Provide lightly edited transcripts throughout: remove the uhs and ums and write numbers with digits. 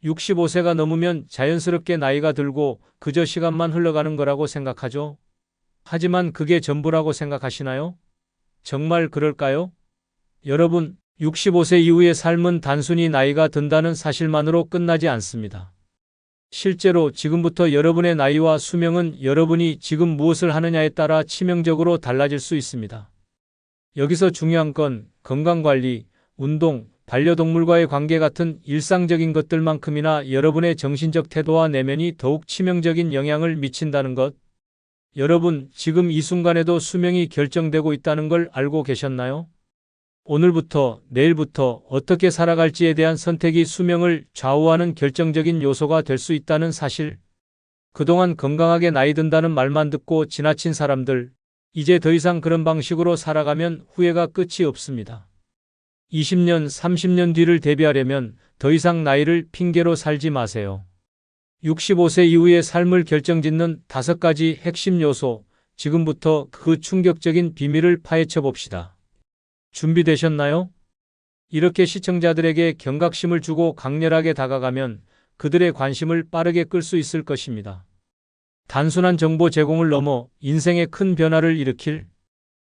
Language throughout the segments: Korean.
65세가 넘으면 자연스럽게 나이가 들고 그저 시간만 흘러가는 거라고 생각하죠. 하지만 그게 전부라고 생각하시나요? 정말 그럴까요? 여러분, 65세 이후의 삶은 단순히 나이가 든다는 사실만으로 끝나지 않습니다. 실제로 지금부터 여러분의 나이와 수명은 여러분이 지금 무엇을 하느냐에 따라 치명적으로 달라질 수 있습니다. 여기서 중요한 건 건강관리, 운동, 반려동물과의 관계 같은 일상적인 것들만큼이나 여러분의 정신적 태도와 내면이 더욱 치명적인 영향을 미친다는 것. 여러분, 지금 이 순간에도 수명이 결정되고 있다는 걸 알고 계셨나요? 오늘부터, 내일부터 어떻게 살아갈지에 대한 선택이 수명을 좌우하는 결정적인 요소가 될 수 있다는 사실. 그동안 건강하게 나이 든다는 말만 듣고 지나친 사람들, 이제 더 이상 그런 방식으로 살아가면 후회가 끝이 없습니다. 20년, 30년 뒤를 대비하려면 더 이상 나이를 핑계로 살지 마세요. 65세 이후의 삶을 결정짓는 5가지 핵심 요소, 지금부터 그 충격적인 비밀을 파헤쳐 봅시다. 준비되셨나요? 이렇게 시청자들에게 경각심을 주고 강렬하게 다가가면 그들의 관심을 빠르게 끌 수 있을 것입니다. 단순한 정보 제공을 넘어 인생의 큰 변화를 일으킬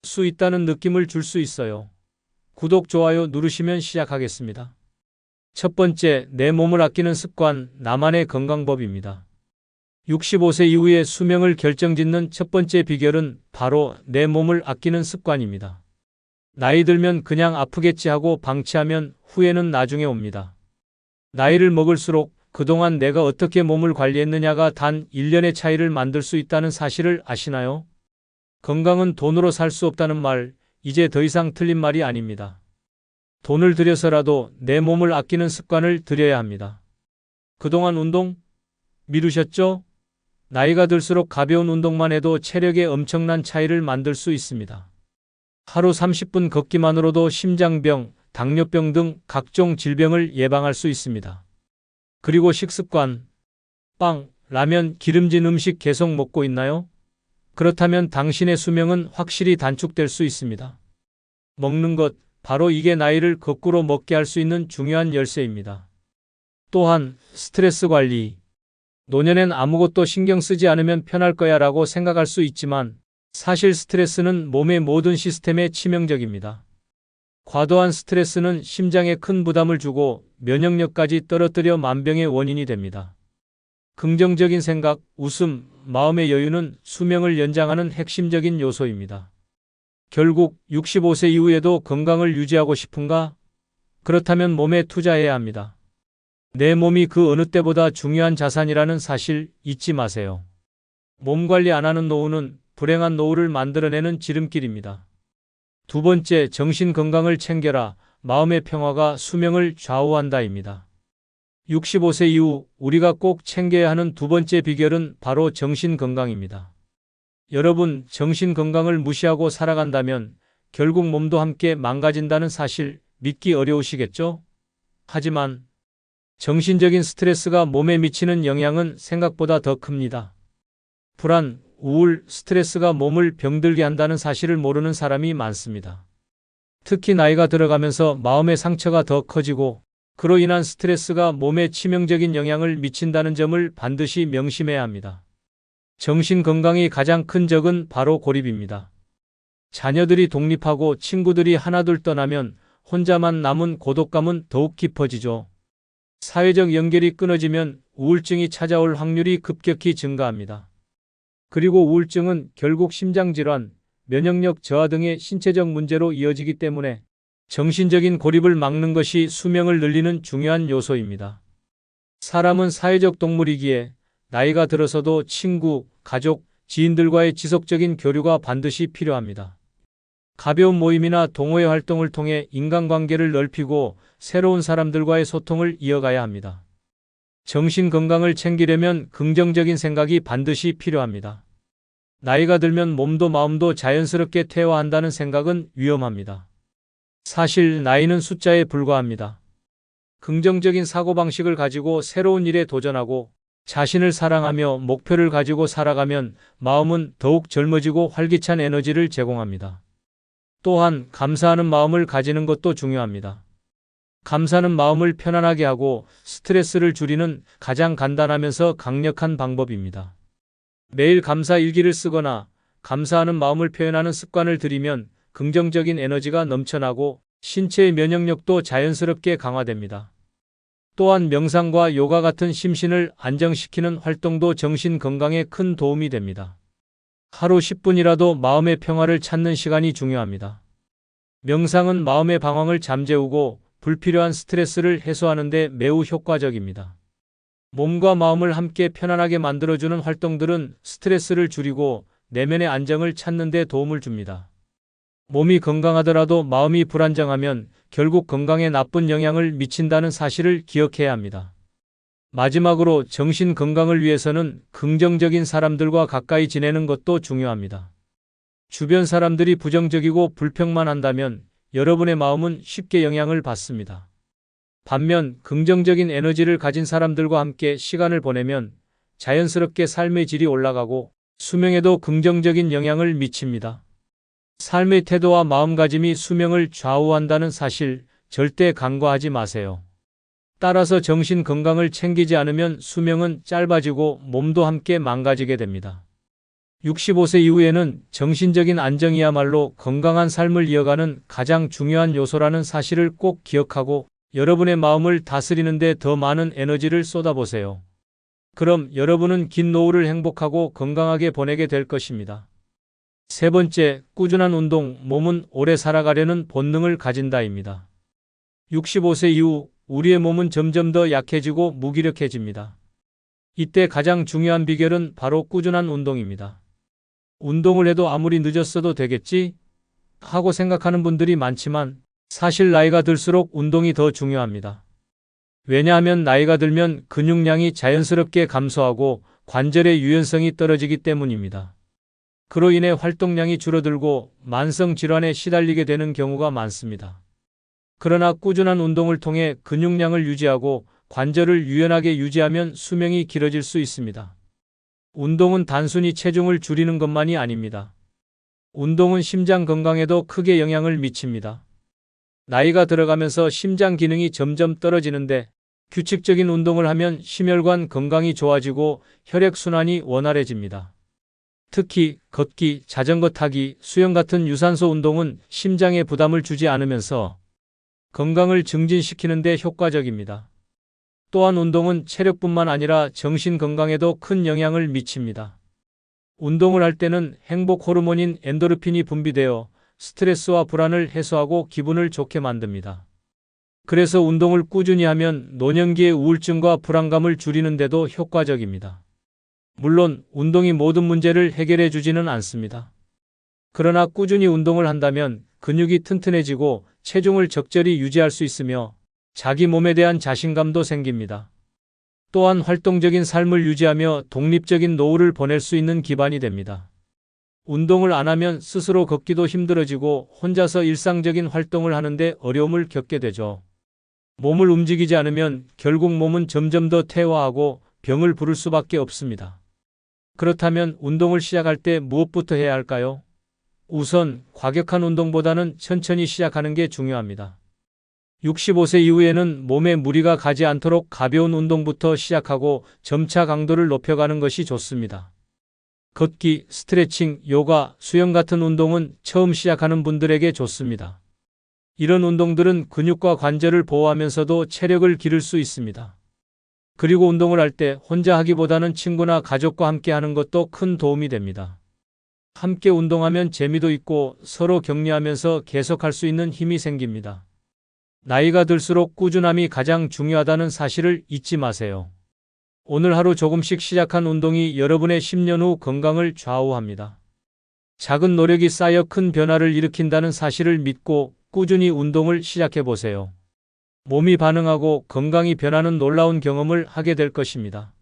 수 있다는 느낌을 줄 수 있어요. 구독, 좋아요 누르시면 시작하겠습니다. 첫 번째, 내 몸을 아끼는 습관, 나만의 건강법입니다. 65세 이후의 수명을 결정짓는 첫 번째 비결은 바로 내 몸을 아끼는 습관입니다. 나이 들면 그냥 아프겠지 하고 방치하면 후회는 나중에 옵니다. 나이를 먹을수록 그동안 내가 어떻게 몸을 관리했느냐가 단 1년의 차이를 만들 수 있다는 사실을 아시나요? 건강은 돈으로 살 수 없다는 말, 이제 더 이상 틀린 말이 아닙니다. 돈을 들여서라도 내 몸을 아끼는 습관을 들여야 합니다. 그동안 운동 미루셨죠? 나이가 들수록 가벼운 운동만 해도 체력에 엄청난 차이를 만들 수 있습니다. 하루 30분 걷기만으로도 심장병, 당뇨병 등 각종 질병을 예방할 수 있습니다. 그리고 식습관, 빵, 라면, 기름진 음식 계속 먹고 있나요? 그렇다면 당신의 수명은 확실히 단축될 수 있습니다. 먹는 것, 바로 이게 나이를 거꾸로 먹게 할 수 있는 중요한 열쇠입니다. 또한 스트레스 관리. 노년엔 아무것도 신경 쓰지 않으면 편할 거야 라고 생각할 수 있지만 사실 스트레스는 몸의 모든 시스템에 치명적입니다. 과도한 스트레스는 심장에 큰 부담을 주고 면역력까지 떨어뜨려 만병의 원인이 됩니다. 긍정적인 생각, 웃음, 마음의 여유는 수명을 연장하는 핵심적인 요소입니다. 결국 65세 이후에도 건강을 유지하고 싶은가? 그렇다면 몸에 투자해야 합니다. 내 몸이 그 어느 때보다 중요한 자산이라는 사실 잊지 마세요. 몸 관리 안 하는 노후는 불행한 노후를 만들어내는 지름길입니다. 두 번째, 정신 건강을 챙겨라. 마음의 평화가 수명을 좌우한다입니다. 65세 이후 우리가 꼭 챙겨야 하는 두 번째 비결은 바로 정신 건강입니다. 여러분, 정신 건강을 무시하고 살아간다면 결국 몸도 함께 망가진다는 사실 믿기 어려우시겠죠? 하지만 정신적인 스트레스가 몸에 미치는 영향은 생각보다 더 큽니다. 불안, 우울, 스트레스가 몸을 병들게 한다는 사실을 모르는 사람이 많습니다. 특히 나이가 들어가면서 마음의 상처가 더 커지고 그로 인한 스트레스가 몸에 치명적인 영향을 미친다는 점을 반드시 명심해야 합니다. 정신 건강의 가장 큰 적은 바로 고립입니다. 자녀들이 독립하고 친구들이 하나둘 떠나면 혼자만 남은 고독감은 더욱 깊어지죠. 사회적 연결이 끊어지면 우울증이 찾아올 확률이 급격히 증가합니다. 그리고 우울증은 결국 심장질환, 면역력 저하 등의 신체적 문제로 이어지기 때문에 정신적인 고립을 막는 것이 수명을 늘리는 중요한 요소입니다. 사람은 사회적 동물이기에 나이가 들어서도 친구, 가족, 지인들과의 지속적인 교류가 반드시 필요합니다. 가벼운 모임이나 동호회 활동을 통해 인간관계를 넓히고 새로운 사람들과의 소통을 이어가야 합니다. 정신 건강을 챙기려면 긍정적인 생각이 반드시 필요합니다. 나이가 들면 몸도 마음도 자연스럽게 퇴화한다는 생각은 위험합니다. 사실 나이는 숫자에 불과합니다. 긍정적인 사고방식을 가지고 새로운 일에 도전하고 자신을 사랑하며 목표를 가지고 살아가면 마음은 더욱 젊어지고 활기찬 에너지를 제공합니다. 또한 감사하는 마음을 가지는 것도 중요합니다. 감사는 마음을 편안하게 하고 스트레스를 줄이는 가장 간단하면서 강력한 방법입니다. 매일 감사 일기를 쓰거나 감사하는 마음을 표현하는 습관을 들이면 긍정적인 에너지가 넘쳐나고 신체의 면역력도 자연스럽게 강화됩니다. 또한 명상과 요가 같은 심신을 안정시키는 활동도 정신 건강에 큰 도움이 됩니다. 하루 10분이라도 마음의 평화를 찾는 시간이 중요합니다. 명상은 마음의 방황을 잠재우고 불필요한 스트레스를 해소하는 데 매우 효과적입니다. 몸과 마음을 함께 편안하게 만들어주는 활동들은 스트레스를 줄이고 내면의 안정을 찾는 데 도움을 줍니다. 몸이 건강하더라도 마음이 불안정하면 결국 건강에 나쁜 영향을 미친다는 사실을 기억해야 합니다. 마지막으로 정신 건강을 위해서는 긍정적인 사람들과 가까이 지내는 것도 중요합니다. 주변 사람들이 부정적이고 불평만 한다면 여러분의 마음은 쉽게 영향을 받습니다. 반면 긍정적인 에너지를 가진 사람들과 함께 시간을 보내면 자연스럽게 삶의 질이 올라가고 수명에도 긍정적인 영향을 미칩니다. 삶의 태도와 마음가짐이 수명을 좌우한다는 사실 절대 간과하지 마세요. 따라서 정신 건강을 챙기지 않으면 수명은 짧아지고 몸도 함께 망가지게 됩니다. 65세 이후에는 정신적인 안정이야말로 건강한 삶을 이어가는 가장 중요한 요소라는 사실을 꼭 기억하고 여러분의 마음을 다스리는 데 더 많은 에너지를 쏟아보세요. 그럼 여러분은 긴 노후를 행복하고 건강하게 보내게 될 것입니다. 세 번째, 꾸준한 운동, 몸은 오래 살아가려는 본능을 가진다입니다. 65세 이후 우리의 몸은 점점 더 약해지고 무기력해집니다. 이때 가장 중요한 비결은 바로 꾸준한 운동입니다. 운동을 해도 아무리 늦었어도 되겠지? 하고 생각하는 분들이 많지만 사실 나이가 들수록 운동이 더 중요합니다. 왜냐하면 나이가 들면 근육량이 자연스럽게 감소하고 관절의 유연성이 떨어지기 때문입니다. 그로 인해 활동량이 줄어들고 만성 질환에 시달리게 되는 경우가 많습니다. 그러나 꾸준한 운동을 통해 근육량을 유지하고 관절을 유연하게 유지하면 수명이 길어질 수 있습니다. 운동은 단순히 체중을 줄이는 것만이 아닙니다. 운동은 심장 건강에도 크게 영향을 미칩니다. 나이가 들어가면서 심장 기능이 점점 떨어지는데 규칙적인 운동을 하면 심혈관 건강이 좋아지고 혈액순환이 원활해집니다. 특히 걷기, 자전거 타기, 수영 같은 유산소 운동은 심장에 부담을 주지 않으면서 건강을 증진시키는 데 효과적입니다. 또한 운동은 체력뿐만 아니라 정신 건강에도 큰 영향을 미칩니다. 운동을 할 때는 행복 호르몬인 엔도르핀이 분비되어 스트레스와 불안을 해소하고 기분을 좋게 만듭니다. 그래서 운동을 꾸준히 하면 노년기의 우울증과 불안감을 줄이는 데도 효과적입니다. 물론 운동이 모든 문제를 해결해 주지는 않습니다. 그러나 꾸준히 운동을 한다면 근육이 튼튼해지고 체중을 적절히 유지할 수 있으며 자기 몸에 대한 자신감도 생깁니다. 또한 활동적인 삶을 유지하며 독립적인 노후를 보낼 수 있는 기반이 됩니다. 운동을 안 하면 스스로 걷기도 힘들어지고 혼자서 일상적인 활동을 하는데 어려움을 겪게 되죠. 몸을 움직이지 않으면 결국 몸은 점점 더 퇴화하고 병을 부를 수밖에 없습니다. 그렇다면 운동을 시작할 때 무엇부터 해야 할까요? 우선 과격한 운동보다는 천천히 시작하는 게 중요합니다. 65세 이후에는 몸에 무리가 가지 않도록 가벼운 운동부터 시작하고 점차 강도를 높여가는 것이 좋습니다. 걷기, 스트레칭, 요가, 수영 같은 운동은 처음 시작하는 분들에게 좋습니다. 이런 운동들은 근육과 관절을 보호하면서도 체력을 기를 수 있습니다. 그리고 운동을 할 때 혼자 하기보다는 친구나 가족과 함께 하는 것도 큰 도움이 됩니다. 함께 운동하면 재미도 있고 서로 격려하면서 계속할 수 있는 힘이 생깁니다. 나이가 들수록 꾸준함이 가장 중요하다는 사실을 잊지 마세요. 오늘 하루 조금씩 시작한 운동이 여러분의 10년 후 건강을 좌우합니다. 작은 노력이 쌓여 큰 변화를 일으킨다는 사실을 믿고 꾸준히 운동을 시작해 보세요. 몸이 반응하고 건강이 변하는 놀라운 경험을 하게 될 것입니다.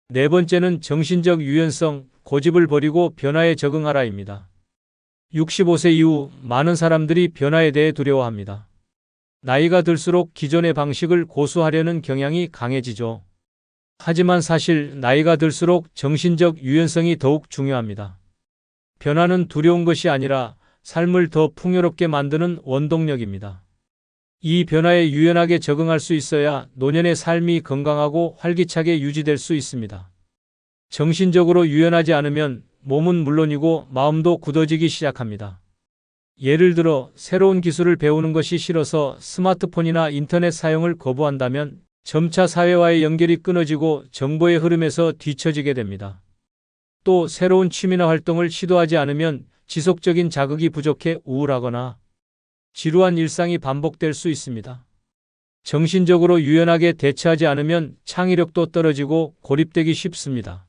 네 번째는 정신적 유연성, 고집을 버리고 변화에 적응하라입니다. 65세 이후 많은 사람들이 변화에 대해 두려워합니다. 나이가 들수록 기존의 방식을 고수하려는 경향이 강해지죠. 하지만 사실 나이가 들수록 정신적 유연성이 더욱 중요합니다. 변화는 두려운 것이 아니라 삶을 더 풍요롭게 만드는 원동력입니다. 이 변화에 유연하게 적응할 수 있어야 노년의 삶이 건강하고 활기차게 유지될 수 있습니다. 정신적으로 유연하지 않으면 몸은 물론이고 마음도 굳어지기 시작합니다. 예를 들어 새로운 기술을 배우는 것이 싫어서 스마트폰이나 인터넷 사용을 거부한다면 점차 사회와의 연결이 끊어지고 정보의 흐름에서 뒤처지게 됩니다. 또 새로운 취미나 활동을 시도하지 않으면 지속적인 자극이 부족해 우울하거나 지루한 일상이 반복될 수 있습니다. 정신적으로 유연하게 대처하지 않으면 창의력도 떨어지고 고립되기 쉽습니다.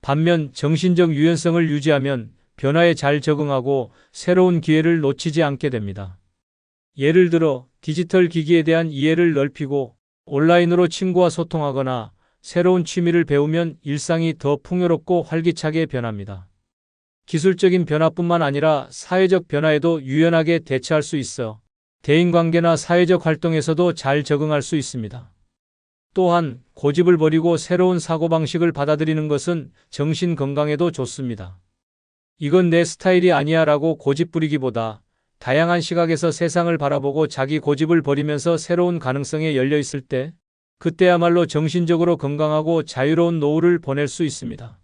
반면 정신적 유연성을 유지하면 변화에 잘 적응하고 새로운 기회를 놓치지 않게 됩니다. 예를 들어 디지털 기기에 대한 이해를 넓히고 온라인으로 친구와 소통하거나 새로운 취미를 배우면 일상이 더 풍요롭고 활기차게 변합니다. 기술적인 변화뿐만 아니라 사회적 변화에도 유연하게 대처할 수 있어 대인관계나 사회적 활동에서도 잘 적응할 수 있습니다. 또한 고집을 버리고 새로운 사고방식을 받아들이는 것은 정신 건강에도 좋습니다. 이건 내 스타일이 아니야 라고 고집 부리기보다 다양한 시각에서 세상을 바라보고 자기 고집을 버리면서 새로운 가능성에 열려 있을 때 그때야말로 정신적으로 건강하고 자유로운 노후를 보낼 수 있습니다.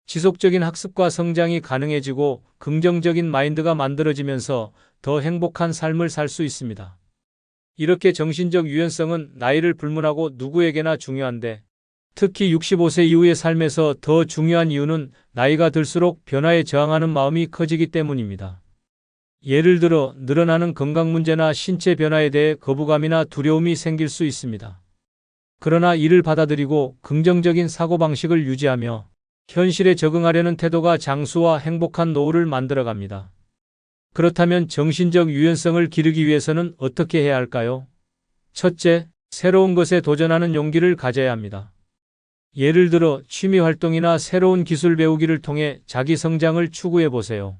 지속적인 학습과 성장이 가능해지고 긍정적인 마인드가 만들어지면서 더 행복한 삶을 살 수 있습니다. 이렇게 정신적 유연성은 나이를 불문하고 누구에게나 중요한데 특히 65세 이후의 삶에서 더 중요한 이유는 나이가 들수록 변화에 저항하는 마음이 커지기 때문입니다. 예를 들어 늘어나는 건강 문제나 신체 변화에 대해 거부감이나 두려움이 생길 수 있습니다. 그러나 이를 받아들이고 긍정적인 사고방식을 유지하며 현실에 적응하려는 태도가 장수와 행복한 노후를 만들어갑니다. 그렇다면 정신적 유연성을 기르기 위해서는 어떻게 해야 할까요? 첫째, 새로운 것에 도전하는 용기를 가져야 합니다. 예를 들어 취미 활동이나 새로운 기술 배우기를 통해 자기 성장을 추구해 보세요.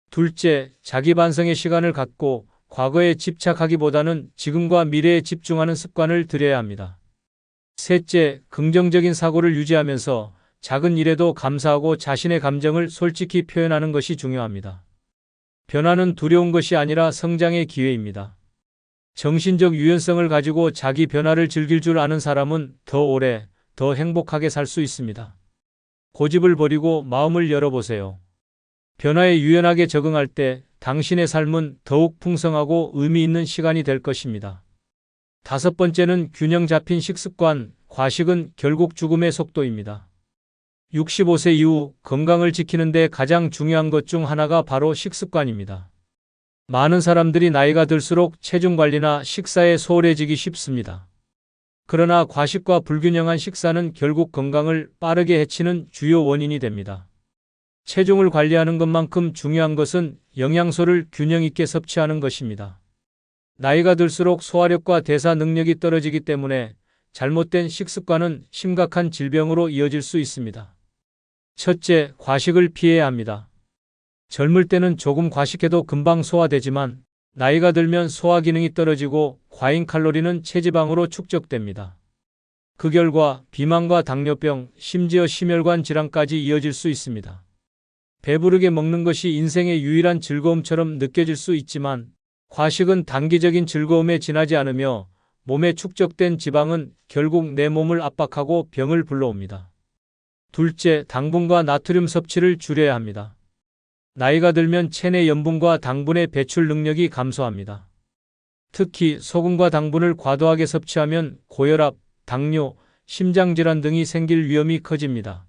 둘째, 자기 반성의 시간을 갖고 과거에 집착하기보다는 지금과 미래에 집중하는 습관을 들여야 합니다. 셋째, 긍정적인 사고를 유지하면서 작은 일에도 감사하고 자신의 감정을 솔직히 표현하는 것이 중요합니다. 변화는 두려운 것이 아니라 성장의 기회입니다. 정신적 유연성을 가지고 자기 변화를 즐길 줄 아는 사람은 더 오래, 더 행복하게 살 수 있습니다. 고집을 버리고 마음을 열어보세요. 변화에 유연하게 적응할 때 당신의 삶은 더욱 풍성하고 의미 있는 시간이 될 것입니다. 다섯 번째는 균형 잡힌 식습관, 과식은 결국 죽음의 속도입니다. 65세 이후 건강을 지키는 데 가장 중요한 것 중 하나가 바로 식습관입니다. 많은 사람들이 나이가 들수록 체중 관리나 식사에 소홀해지기 쉽습니다. 그러나 과식과 불균형한 식사는 결국 건강을 빠르게 해치는 주요 원인이 됩니다. 체중을 관리하는 것만큼 중요한 것은 영양소를 균형 있게 섭취하는 것입니다. 나이가 들수록 소화력과 대사 능력이 떨어지기 때문에 잘못된 식습관은 심각한 질병으로 이어질 수 있습니다. 첫째, 과식을 피해야 합니다. 젊을 때는 조금 과식해도 금방 소화되지만 나이가 들면 소화 기능이 떨어지고 과잉 칼로리는 체지방으로 축적됩니다. 그 결과 비만과 당뇨병, 심지어 심혈관 질환까지 이어질 수 있습니다. 배부르게 먹는 것이 인생의 유일한 즐거움처럼 느껴질 수 있지만 과식은 단기적인 즐거움에 지나지 않으며 몸에 축적된 지방은 결국 내 몸을 압박하고 병을 불러옵니다. 둘째, 당분과 나트륨 섭취를 줄여야 합니다. 나이가 들면 체내 염분과 당분의 배출 능력이 감소합니다. 특히 소금과 당분을 과도하게 섭취하면 고혈압, 당뇨, 심장질환 등이 생길 위험이 커집니다.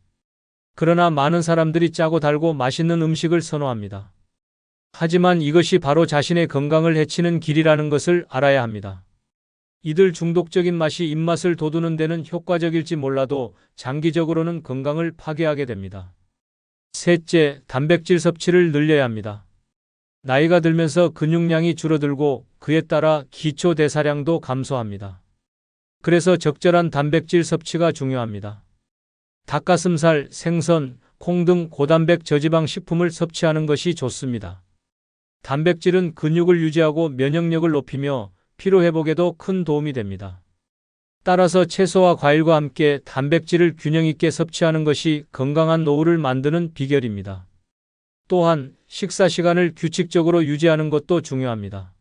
그러나 많은 사람들이 짜고 달고 맛있는 음식을 선호합니다. 하지만 이것이 바로 자신의 건강을 해치는 길이라는 것을 알아야 합니다. 이들 중독적인 맛이 입맛을 돋우는 데는 효과적일지 몰라도 장기적으로는 건강을 파괴하게 됩니다. 셋째, 단백질 섭취를 늘려야 합니다. 나이가 들면서 근육량이 줄어들고 그에 따라 기초 대사량도 감소합니다. 그래서 적절한 단백질 섭취가 중요합니다. 닭가슴살, 생선, 콩 등 고단백 저지방 식품을 섭취하는 것이 좋습니다. 단백질은 근육을 유지하고 면역력을 높이며 피로회복에도 큰 도움이 됩니다. 따라서 채소와 과일과 함께 단백질을 균형 있게 섭취하는 것이 건강한 노후를 만드는 비결입니다. 또한 식사 시간을 규칙적으로 유지하는 것도 중요합니다.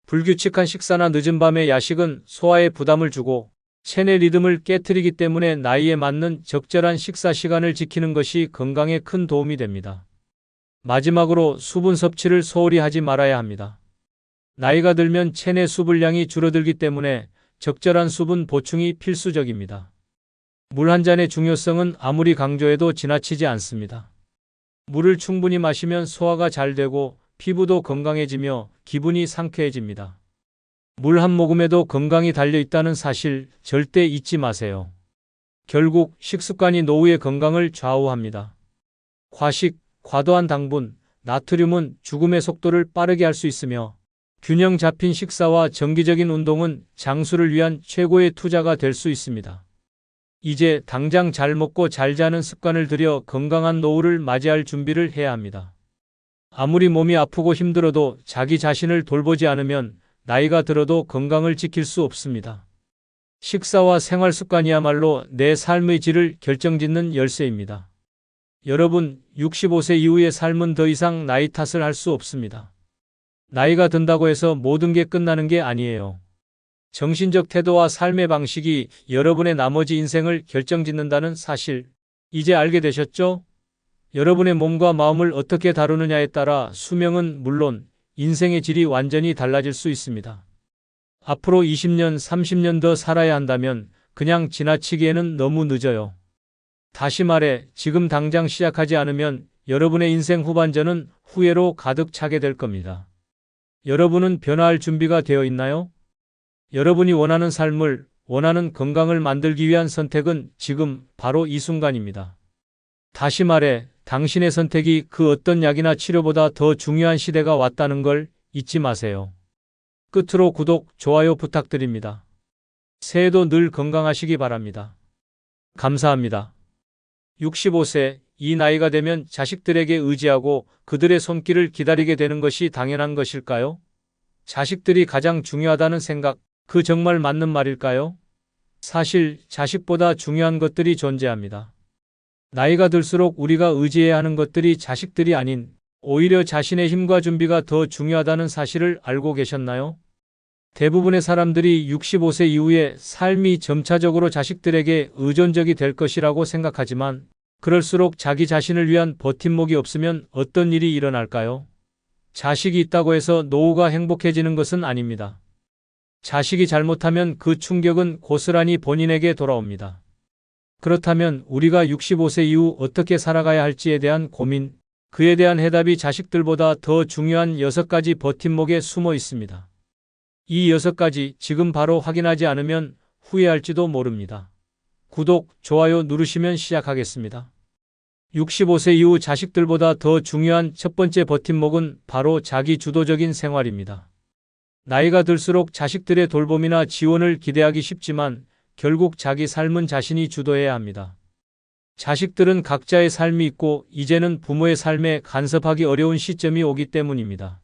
불규칙한 식사나 늦은 밤의 야식은 소화에 부담을 주고 체내 리듬을 깨트리기 때문에 나이에 맞는 적절한 식사 시간을 지키는 것이 건강에 큰 도움이 됩니다. 마지막으로 수분 섭취를 소홀히 하지 말아야 합니다. 나이가 들면 체내 수분량이 줄어들기 때문에 적절한 수분 보충이 필수적입니다. 물 한 잔의 중요성은 아무리 강조해도 지나치지 않습니다. 물을 충분히 마시면 소화가 잘 되고 피부도 건강해지며 기분이 상쾌해집니다. 물 한 모금에도 건강이 달려 있다는 사실 절대 잊지 마세요. 결국 식습관이 노후의 건강을 좌우합니다. 과식, 과도한 당분, 나트륨은 죽음의 속도를 빠르게 할 수 있으며 균형 잡힌 식사와 정기적인 운동은 장수를 위한 최고의 투자가 될 수 있습니다. 이제 당장 잘 먹고 잘 자는 습관을 들여 건강한 노후를 맞이할 준비를 해야 합니다. 아무리 몸이 아프고 힘들어도 자기 자신을 돌보지 않으면 나이가 들어도 건강을 지킬 수 없습니다. 식사와 생활 습관이야말로 내 삶의 질을 결정짓는 열쇠입니다. 여러분, 65세 이후의 삶은 더 이상 나이 탓을 할 수 없습니다. 나이가 든다고 해서 모든 게 끝나는 게 아니에요. 정신적 태도와 삶의 방식이 여러분의 나머지 인생을 결정짓는다는 사실, 이제 알게 되셨죠? 여러분의 몸과 마음을 어떻게 다루느냐에 따라 수명은 물론 인생의 질이 완전히 달라질 수 있습니다. 앞으로 20년, 30년 더 살아야 한다면 그냥 지나치기에는 너무 늦어요. 다시 말해, 지금 당장 시작하지 않으면 여러분의 인생 후반전은 후회로 가득 차게 될 겁니다. 여러분은 변화할 준비가 되어 있나요? 여러분이 원하는 삶을, 원하는 건강을 만들기 위한 선택은 지금 바로 이 순간입니다. 다시 말해, 당신의 선택이 그 어떤 약이나 치료보다 더 중요한 시대가 왔다는 걸 잊지 마세요. 끝으로 구독, 좋아요 부탁드립니다. 새해도 늘 건강하시기 바랍니다. 감사합니다. 65세, 이 나이가 되면 자식들에게 의지하고 그들의 손길을 기다리게 되는 것이 당연한 것일까요? 자식들이 가장 중요하다는 생각, 그 정말 맞는 말일까요? 사실 자식보다 중요한 것들이 존재합니다. 나이가 들수록 우리가 의지해야 하는 것들이 자식들이 아닌 오히려 자신의 힘과 준비가 더 중요하다는 사실을 알고 계셨나요? 대부분의 사람들이 65세 이후에 삶이 점차적으로 자식들에게 의존적이 될 것이라고 생각하지만 그럴수록 자기 자신을 위한 버팀목이 없으면 어떤 일이 일어날까요? 자식이 있다고 해서 노후가 행복해지는 것은 아닙니다. 자식이 잘못하면 그 충격은 고스란히 본인에게 돌아옵니다. 그렇다면 우리가 65세 이후 어떻게 살아가야 할지에 대한 고민, 그에 대한 해답이 자식들보다 더 중요한 6가지 버팀목에 숨어 있습니다. 이 6가지 지금 바로 확인하지 않으면 후회할지도 모릅니다. 구독, 좋아요 누르시면 시작하겠습니다. 65세 이후 자식들보다 더 중요한 첫 번째 버팀목은 바로 자기 주도적인 생활입니다. 나이가 들수록 자식들의 돌봄이나 지원을 기대하기 쉽지만 결국 자기 삶은 자신이 주도해야 합니다. 자식들은 각자의 삶이 있고 이제는 부모의 삶에 간섭하기 어려운 시점이 오기 때문입니다.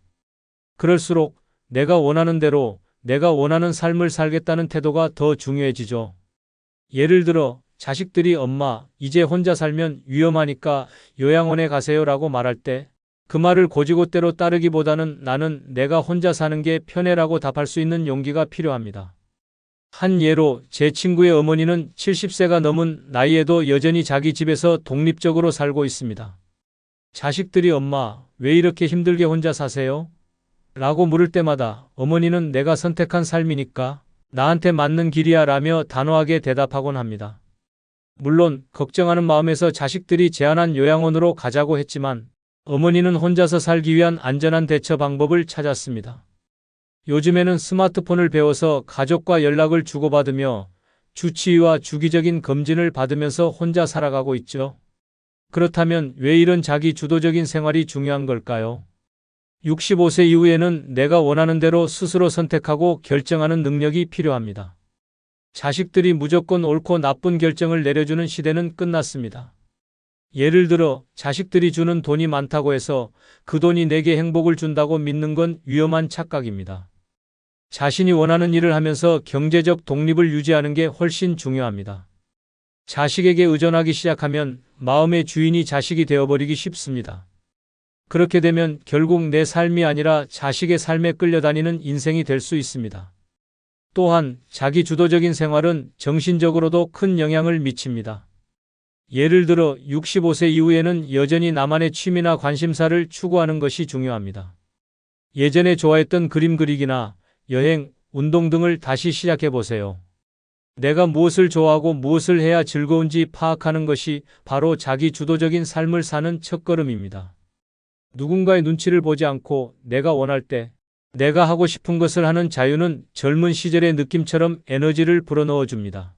그럴수록 내가 원하는 대로 내가 원하는 삶을 살겠다는 태도가 더 중요해지죠. 예를 들어 자식들이 엄마, 이제 혼자 살면 위험하니까 요양원에 가세요라고 말할 때 그 말을 고지고대로 따르기보다는 나는 내가 혼자 사는 게 편해라고 답할 수 있는 용기가 필요합니다. 한 예로 제 친구의 어머니는 70세가 넘은 나이에도 여전히 자기 집에서 독립적으로 살고 있습니다. 자식들이 엄마, 왜 이렇게 힘들게 혼자 사세요? 라고 물을 때마다 어머니는 내가 선택한 삶이니까 나한테 맞는 길이야 라며 단호하게 대답하곤 합니다. 물론 걱정하는 마음에서 자식들이 제안한 요양원으로 가자고 했지만 어머니는 혼자서 살기 위한 안전한 대처 방법을 찾았습니다. 요즘에는 스마트폰을 배워서 가족과 연락을 주고받으며 주치의와 주기적인 검진을 받으면서 혼자 살아가고 있죠. 그렇다면 왜 이런 자기 주도적인 생활이 중요한 걸까요? 65세 이후에는 내가 원하는 대로 스스로 선택하고 결정하는 능력이 필요합니다. 자식들이 무조건 옳고 나쁜 결정을 내려주는 시대는 끝났습니다. 예를 들어 자식들이 주는 돈이 많다고 해서 그 돈이 내게 행복을 준다고 믿는 건 위험한 착각입니다. 자신이 원하는 일을 하면서 경제적 독립을 유지하는 게 훨씬 중요합니다. 자식에게 의존하기 시작하면 마음의 주인이 자식이 되어버리기 쉽습니다. 그렇게 되면 결국 내 삶이 아니라 자식의 삶에 끌려다니는 인생이 될 수 있습니다. 또한 자기 주도적인 생활은 정신적으로도 큰 영향을 미칩니다. 예를 들어 65세 이후에는 여전히 나만의 취미나 관심사를 추구하는 것이 중요합니다. 예전에 좋아했던 그림 그리기나 여행, 운동 등을 다시 시작해 보세요. 내가 무엇을 좋아하고 무엇을 해야 즐거운지 파악하는 것이 바로 자기 주도적인 삶을 사는 첫걸음입니다. 누군가의 눈치를 보지 않고 내가 원할 때 내가 하고 싶은 것을 하는 자유는 젊은 시절의 느낌처럼 에너지를 불어넣어 줍니다.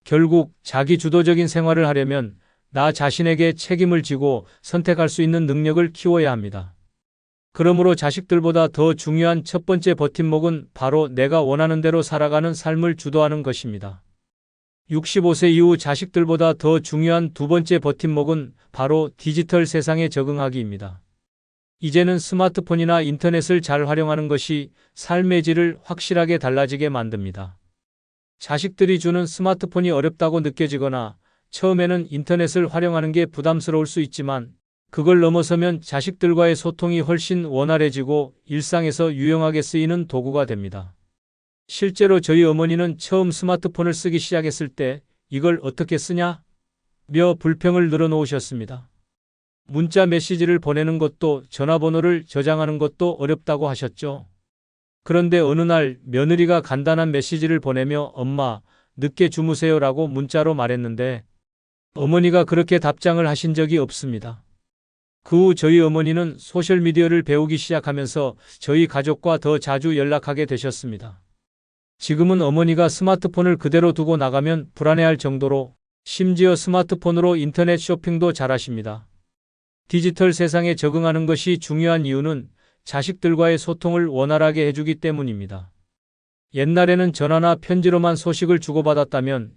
결국 자기 주도적인 생활을 하려면 나 자신에게 책임을 지고 선택할 수 있는 능력을 키워야 합니다. 그러므로 자식들보다 더 중요한 첫 번째 버팀목은 바로 내가 원하는 대로 살아가는 삶을 주도하는 것입니다. 65세 이후 자식들보다 더 중요한 두 번째 버팀목은 바로 디지털 세상에 적응하기입니다. 이제는 스마트폰이나 인터넷을 잘 활용하는 것이 삶의 질을 확실하게 달라지게 만듭니다. 자식들이 주는 스마트폰이 어렵다고 느껴지거나 처음에는 인터넷을 활용하는 게 부담스러울 수 있지만 그걸 넘어서면 자식들과의 소통이 훨씬 원활해지고 일상에서 유용하게 쓰이는 도구가 됩니다. 실제로 저희 어머니는 처음 스마트폰을 쓰기 시작했을 때 이걸 어떻게 쓰냐? 며 불평을 늘어놓으셨습니다. 문자 메시지를 보내는 것도 전화번호를 저장하는 것도 어렵다고 하셨죠. 그런데 어느 날 며느리가 간단한 메시지를 보내며 엄마, 늦게 주무세요라고 문자로 말했는데 어머니가 그렇게 답장을 하신 적이 없습니다. 그 후 저희 어머니는 소셜미디어를 배우기 시작하면서 저희 가족과 더 자주 연락하게 되셨습니다. 지금은 어머니가 스마트폰을 그대로 두고 나가면 불안해할 정도로 심지어 스마트폰으로 인터넷 쇼핑도 잘하십니다. 디지털 세상에 적응하는 것이 중요한 이유는 자식들과의 소통을 원활하게 해주기 때문입니다. 옛날에는 전화나 편지로만 소식을 주고받았다면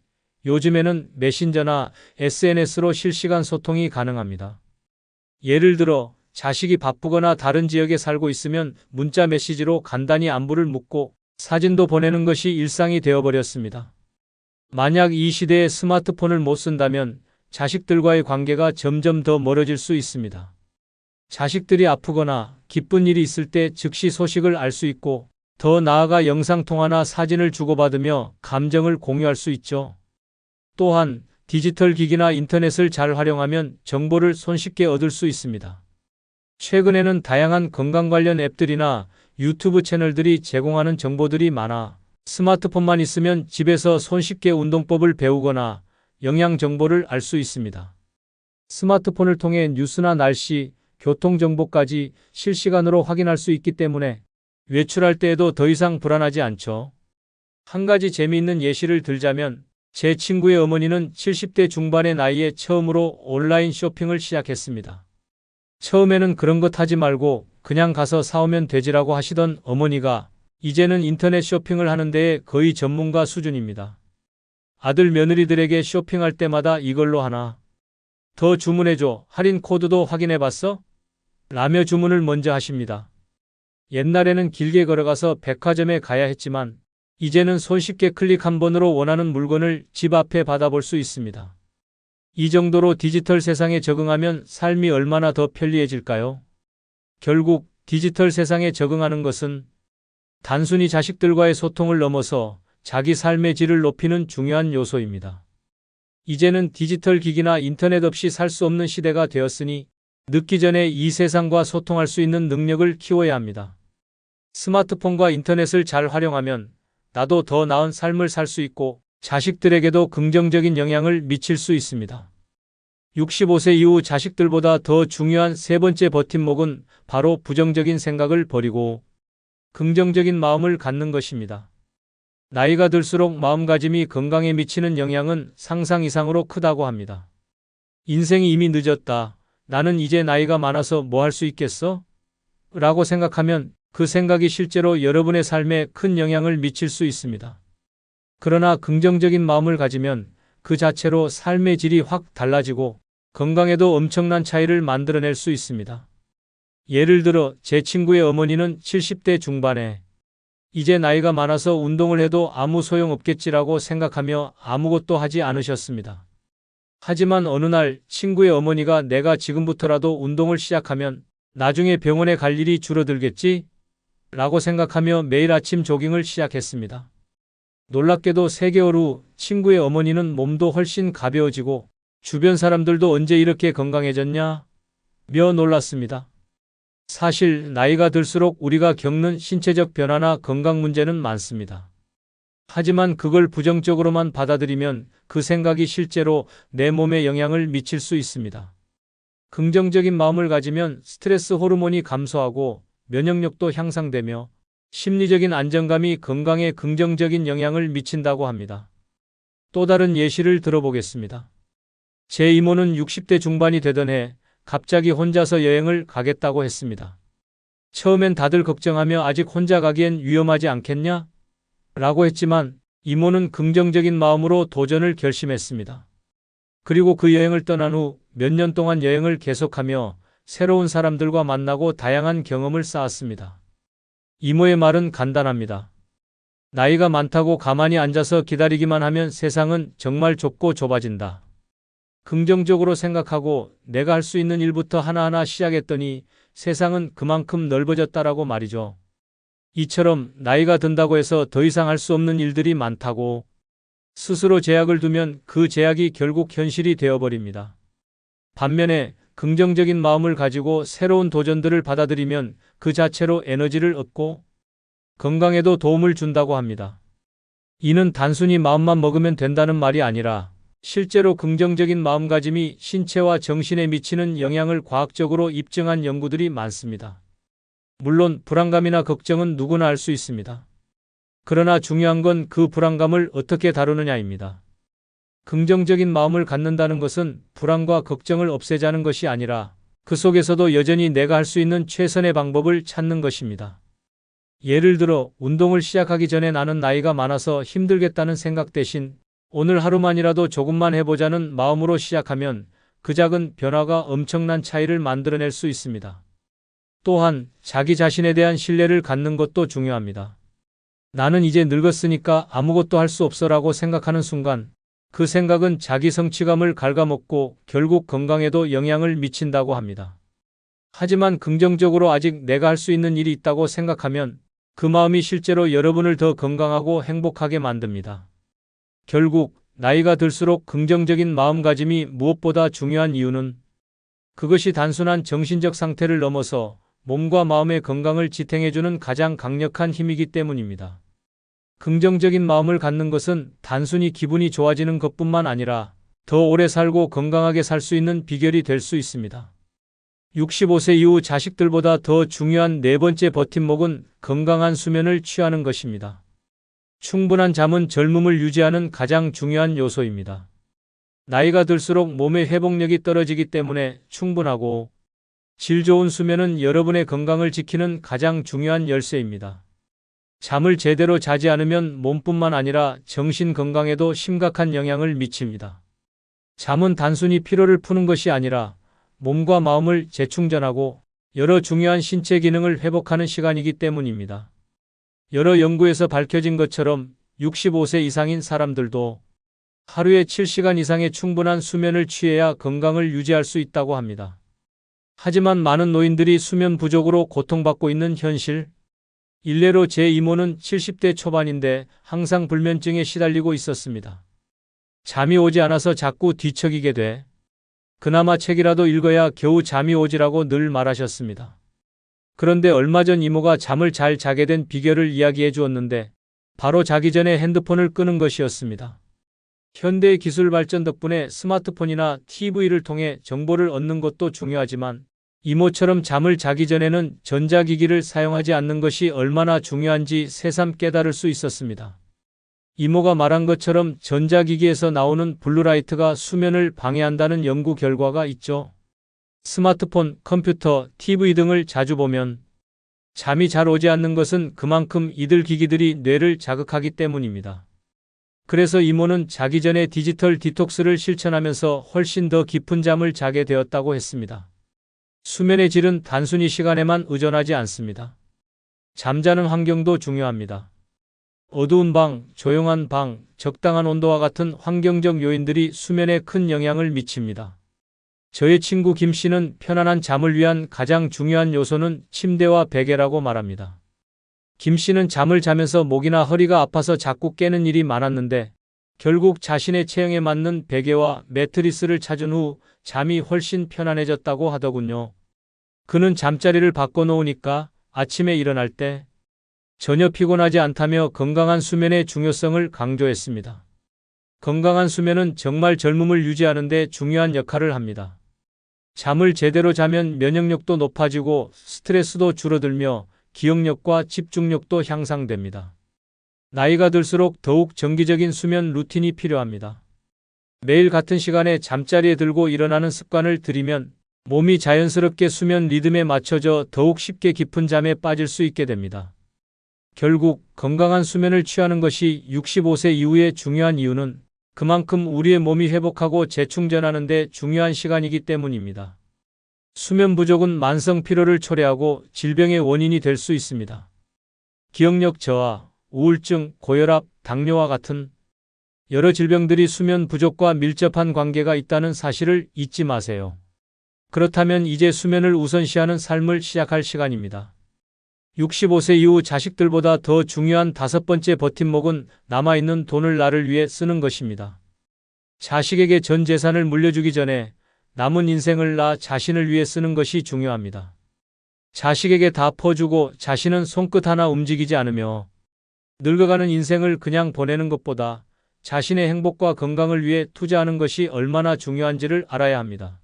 요즘에는 메신저나 SNS로 실시간 소통이 가능합니다. 예를 들어 자식이 바쁘거나 다른 지역에 살고 있으면 문자 메시지로 간단히 안부를 묻고 사진도 보내는 것이 일상이 되어버렸습니다. 만약 이 시대에 스마트폰을 못 쓴다면 자식들과의 관계가 점점 더 멀어질 수 있습니다. 자식들이 아프거나 기쁜 일이 있을 때 즉시 소식을 알 수 있고 더 나아가 영상통화나 사진을 주고받으며 감정을 공유할 수 있죠. 또한 디지털 기기나 인터넷을 잘 활용하면 정보를 손쉽게 얻을 수 있습니다. 최근에는 다양한 건강 관련 앱들이나 유튜브 채널들이 제공하는 정보들이 많아 스마트폰만 있으면 집에서 손쉽게 운동법을 배우거나 영양 정보를 알 수 있습니다. 스마트폰을 통해 뉴스나 날씨, 교통 정보까지 실시간으로 확인할 수 있기 때문에 외출할 때에도 더 이상 불안하지 않죠. 한 가지 재미있는 예시를 들자면 제 친구의 어머니는 70대 중반의 나이에 처음으로 온라인 쇼핑을 시작했습니다. 처음에는 그런 것 하지 말고 그냥 가서 사오면 되지라고 하시던 어머니가 이제는 인터넷 쇼핑을 하는 데에 거의 전문가 수준입니다. 아들 며느리들에게 쇼핑할 때마다 이걸로 하나 더 주문해줘, 할인 코드도 확인해봤어? 라며 주문을 먼저 하십니다. 옛날에는 길게 걸어가서 백화점에 가야 했지만 이제는 손쉽게 클릭 한 번으로 원하는 물건을 집 앞에 받아볼 수 있습니다. 이 정도로 디지털 세상에 적응하면 삶이 얼마나 더 편리해질까요? 결국 디지털 세상에 적응하는 것은 단순히 자식들과의 소통을 넘어서 자기 삶의 질을 높이는 중요한 요소입니다. 이제는 디지털 기기나 인터넷 없이 살 수 없는 시대가 되었으니 늦기 전에 이 세상과 소통할 수 있는 능력을 키워야 합니다. 스마트폰과 인터넷을 잘 활용하면 나도 더 나은 삶을 살 수 있고 자식들에게도 긍정적인 영향을 미칠 수 있습니다. 65세 이후 자식들보다 더 중요한 세 번째 버팀목은 바로 부정적인 생각을 버리고 긍정적인 마음을 갖는 것입니다. 나이가 들수록 마음가짐이 건강에 미치는 영향은 상상 이상으로 크다고 합니다. 인생이 이미 늦었다. 나는 이제 나이가 많아서 뭐 할 수 있겠어? 라고 생각하면 그 생각이 실제로 여러분의 삶에 큰 영향을 미칠 수 있습니다. 그러나 긍정적인 마음을 가지면 그 자체로 삶의 질이 확 달라지고 건강에도 엄청난 차이를 만들어낼 수 있습니다. 예를 들어 제 친구의 어머니는 70대 중반에 이제 나이가 많아서 운동을 해도 아무 소용 없겠지라고 생각하며 아무것도 하지 않으셨습니다. 하지만 어느 날 친구의 어머니가 내가 지금부터라도 운동을 시작하면 나중에 병원에 갈 일이 줄어들겠지? 라고 생각하며 매일 아침 조깅을 시작했습니다. 놀랍게도 3개월 후 친구의 어머니는 몸도 훨씬 가벼워지고 주변 사람들도 언제 이렇게 건강해졌냐? 며 놀랐습니다. 사실 나이가 들수록 우리가 겪는 신체적 변화나 건강 문제는 많습니다. 하지만 그걸 부정적으로만 받아들이면 그 생각이 실제로 내 몸에 영향을 미칠 수 있습니다. 긍정적인 마음을 가지면 스트레스 호르몬이 감소하고 면역력도 향상되며 심리적인 안정감이 건강에 긍정적인 영향을 미친다고 합니다. 또 다른 예시를 들어보겠습니다. 제 이모는 60대 중반이 되던 해 갑자기 혼자서 여행을 가겠다고 했습니다. 처음엔 다들 걱정하며 아직 혼자 가기엔 위험하지 않겠냐? 라고 했지만 이모는 긍정적인 마음으로 도전을 결심했습니다. 그리고 그 여행을 떠난 후 몇 년 동안 여행을 계속하며 새로운 사람들과 만나고 다양한 경험을 쌓았습니다. 이모의 말은 간단합니다. 나이가 많다고 가만히 앉아서 기다리기만 하면 세상은 정말 좁고 좁아진다. 긍정적으로 생각하고 내가 할 수 있는 일부터 하나하나 시작했더니 세상은 그만큼 넓어졌다라고 말이죠. 이처럼 나이가 든다고 해서 더 이상 할 수 없는 일들이 많다고 스스로 제약을 두면 그 제약이 결국 현실이 되어버립니다. 반면에 긍정적인 마음을 가지고 새로운 도전들을 받아들이면 그 자체로 에너지를 얻고 건강에도 도움을 준다고 합니다. 이는 단순히 마음만 먹으면 된다는 말이 아니라 실제로 긍정적인 마음가짐이 신체와 정신에 미치는 영향을 과학적으로 입증한 연구들이 많습니다. 물론 불안감이나 걱정은 누구나 알 수 있습니다. 그러나 중요한 건 그 불안감을 어떻게 다루느냐입니다. 긍정적인 마음을 갖는다는 것은 불안과 걱정을 없애자는 것이 아니라 그 속에서도 여전히 내가 할 수 있는 최선의 방법을 찾는 것입니다. 예를 들어 운동을 시작하기 전에 나는 나이가 많아서 힘들겠다는 생각 대신 오늘 하루만이라도 조금만 해보자는 마음으로 시작하면 그 작은 변화가 엄청난 차이를 만들어낼 수 있습니다. 또한 자기 자신에 대한 신뢰를 갖는 것도 중요합니다. 나는 이제 늙었으니까 아무것도 할 수 없어라고 생각하는 순간 그 생각은 자기 성취감을 갉아먹고 결국 건강에도 영향을 미친다고 합니다. 하지만 긍정적으로 아직 내가 할 수 있는 일이 있다고 생각하면 그 마음이 실제로 여러분을 더 건강하고 행복하게 만듭니다. 결국 나이가 들수록 긍정적인 마음가짐이 무엇보다 중요한 이유는 그것이 단순한 정신적 상태를 넘어서 몸과 마음의 건강을 지탱해주는 가장 강력한 힘이기 때문입니다. 긍정적인 마음을 갖는 것은 단순히 기분이 좋아지는 것뿐만 아니라 더 오래 살고 건강하게 살 수 있는 비결이 될 수 있습니다. 65세 이후 자식들보다 더 중요한 네 번째 버팀목은 건강한 수면을 취하는 것입니다. 충분한 잠은 젊음을 유지하는 가장 중요한 요소입니다. 나이가 들수록 몸의 회복력이 떨어지기 때문에 충분하고 질 좋은 수면은 여러분의 건강을 지키는 가장 중요한 열쇠입니다. 잠을 제대로 자지 않으면 몸뿐만 아니라 정신 건강에도 심각한 영향을 미칩니다. 잠은 단순히 피로를 푸는 것이 아니라 몸과 마음을 재충전하고 여러 중요한 신체 기능을 회복하는 시간이기 때문입니다. 여러 연구에서 밝혀진 것처럼 65세 이상인 사람들도 하루에 7시간 이상의 충분한 수면을 취해야 건강을 유지할 수 있다고 합니다. 하지만 많은 노인들이 수면 부족으로 고통받고 있는 현실. 일례로 제 이모는 70대 초반인데 항상 불면증에 시달리고 있었습니다. 잠이 오지 않아서 자꾸 뒤척이게 돼. 그나마 책이라도 읽어야 겨우 잠이 오지라고 늘 말하셨습니다. 그런데 얼마 전 이모가 잠을 잘 자게 된 비결을 이야기해 주었는데 바로 자기 전에 핸드폰을 끄는 것이었습니다. 현대의 기술 발전 덕분에 스마트폰이나 TV를 통해 정보를 얻는 것도 중요하지만 이모처럼 잠을 자기 전에는 전자기기를 사용하지 않는 것이 얼마나 중요한지 새삼 깨달을 수 있었습니다. 이모가 말한 것처럼 전자기기에서 나오는 블루라이트가 수면을 방해한다는 연구 결과가 있죠. 스마트폰, 컴퓨터, TV 등을 자주 보면 잠이 잘 오지 않는 것은 그만큼 이들 기기들이 뇌를 자극하기 때문입니다. 그래서 이모는 자기 전에 디지털 디톡스를 실천하면서 훨씬 더 깊은 잠을 자게 되었다고 했습니다. 수면의 질은 단순히 시간에만 의존하지 않습니다. 잠자는 환경도 중요합니다. 어두운 방, 조용한 방, 적당한 온도와 같은 환경적 요인들이 수면에 큰 영향을 미칩니다. 저의 친구 김 씨는 편안한 잠을 위한 가장 중요한 요소는 침대와 베개라고 말합니다. 김 씨는 잠을 자면서 목이나 허리가 아파서 자꾸 깨는 일이 많았는데 결국 자신의 체형에 맞는 베개와 매트리스를 찾은 후 잠이 훨씬 편안해졌다고 하더군요. 그는 잠자리를 바꿔놓으니까 아침에 일어날 때 전혀 피곤하지 않다며 건강한 수면의 중요성을 강조했습니다. 건강한 수면은 정말 젊음을 유지하는 데 중요한 역할을 합니다. 잠을 제대로 자면 면역력도 높아지고 스트레스도 줄어들며 기억력과 집중력도 향상됩니다. 나이가 들수록 더욱 정기적인 수면 루틴이 필요합니다. 매일 같은 시간에 잠자리에 들고 일어나는 습관을 들이면 몸이 자연스럽게 수면 리듬에 맞춰져 더욱 쉽게 깊은 잠에 빠질 수 있게 됩니다. 결국 건강한 수면을 취하는 것이 65세 이후에 중요한 이유는 그만큼 우리의 몸이 회복하고 재충전하는 데 중요한 시간이기 때문입니다. 수면 부족은 만성 피로를 초래하고 질병의 원인이 될 수 있습니다. 기억력 저하, 우울증, 고혈압, 당뇨와 같은 여러 질병들이 수면 부족과 밀접한 관계가 있다는 사실을 잊지 마세요. 그렇다면 이제 수면을 우선시하는 삶을 시작할 시간입니다. 65세 이후 자식들보다 더 중요한 5번째 버팀목은 남아있는 돈을 나를 위해 쓰는 것입니다. 자식에게 전 재산을 물려주기 전에 남은 인생을 나 자신을 위해 쓰는 것이 중요합니다. 자식에게 다 퍼주고 자신은 손끝 하나 움직이지 않으며 늙어가는 인생을 그냥 보내는 것보다 자신의 행복과 건강을 위해 투자하는 것이 얼마나 중요한지를 알아야 합니다.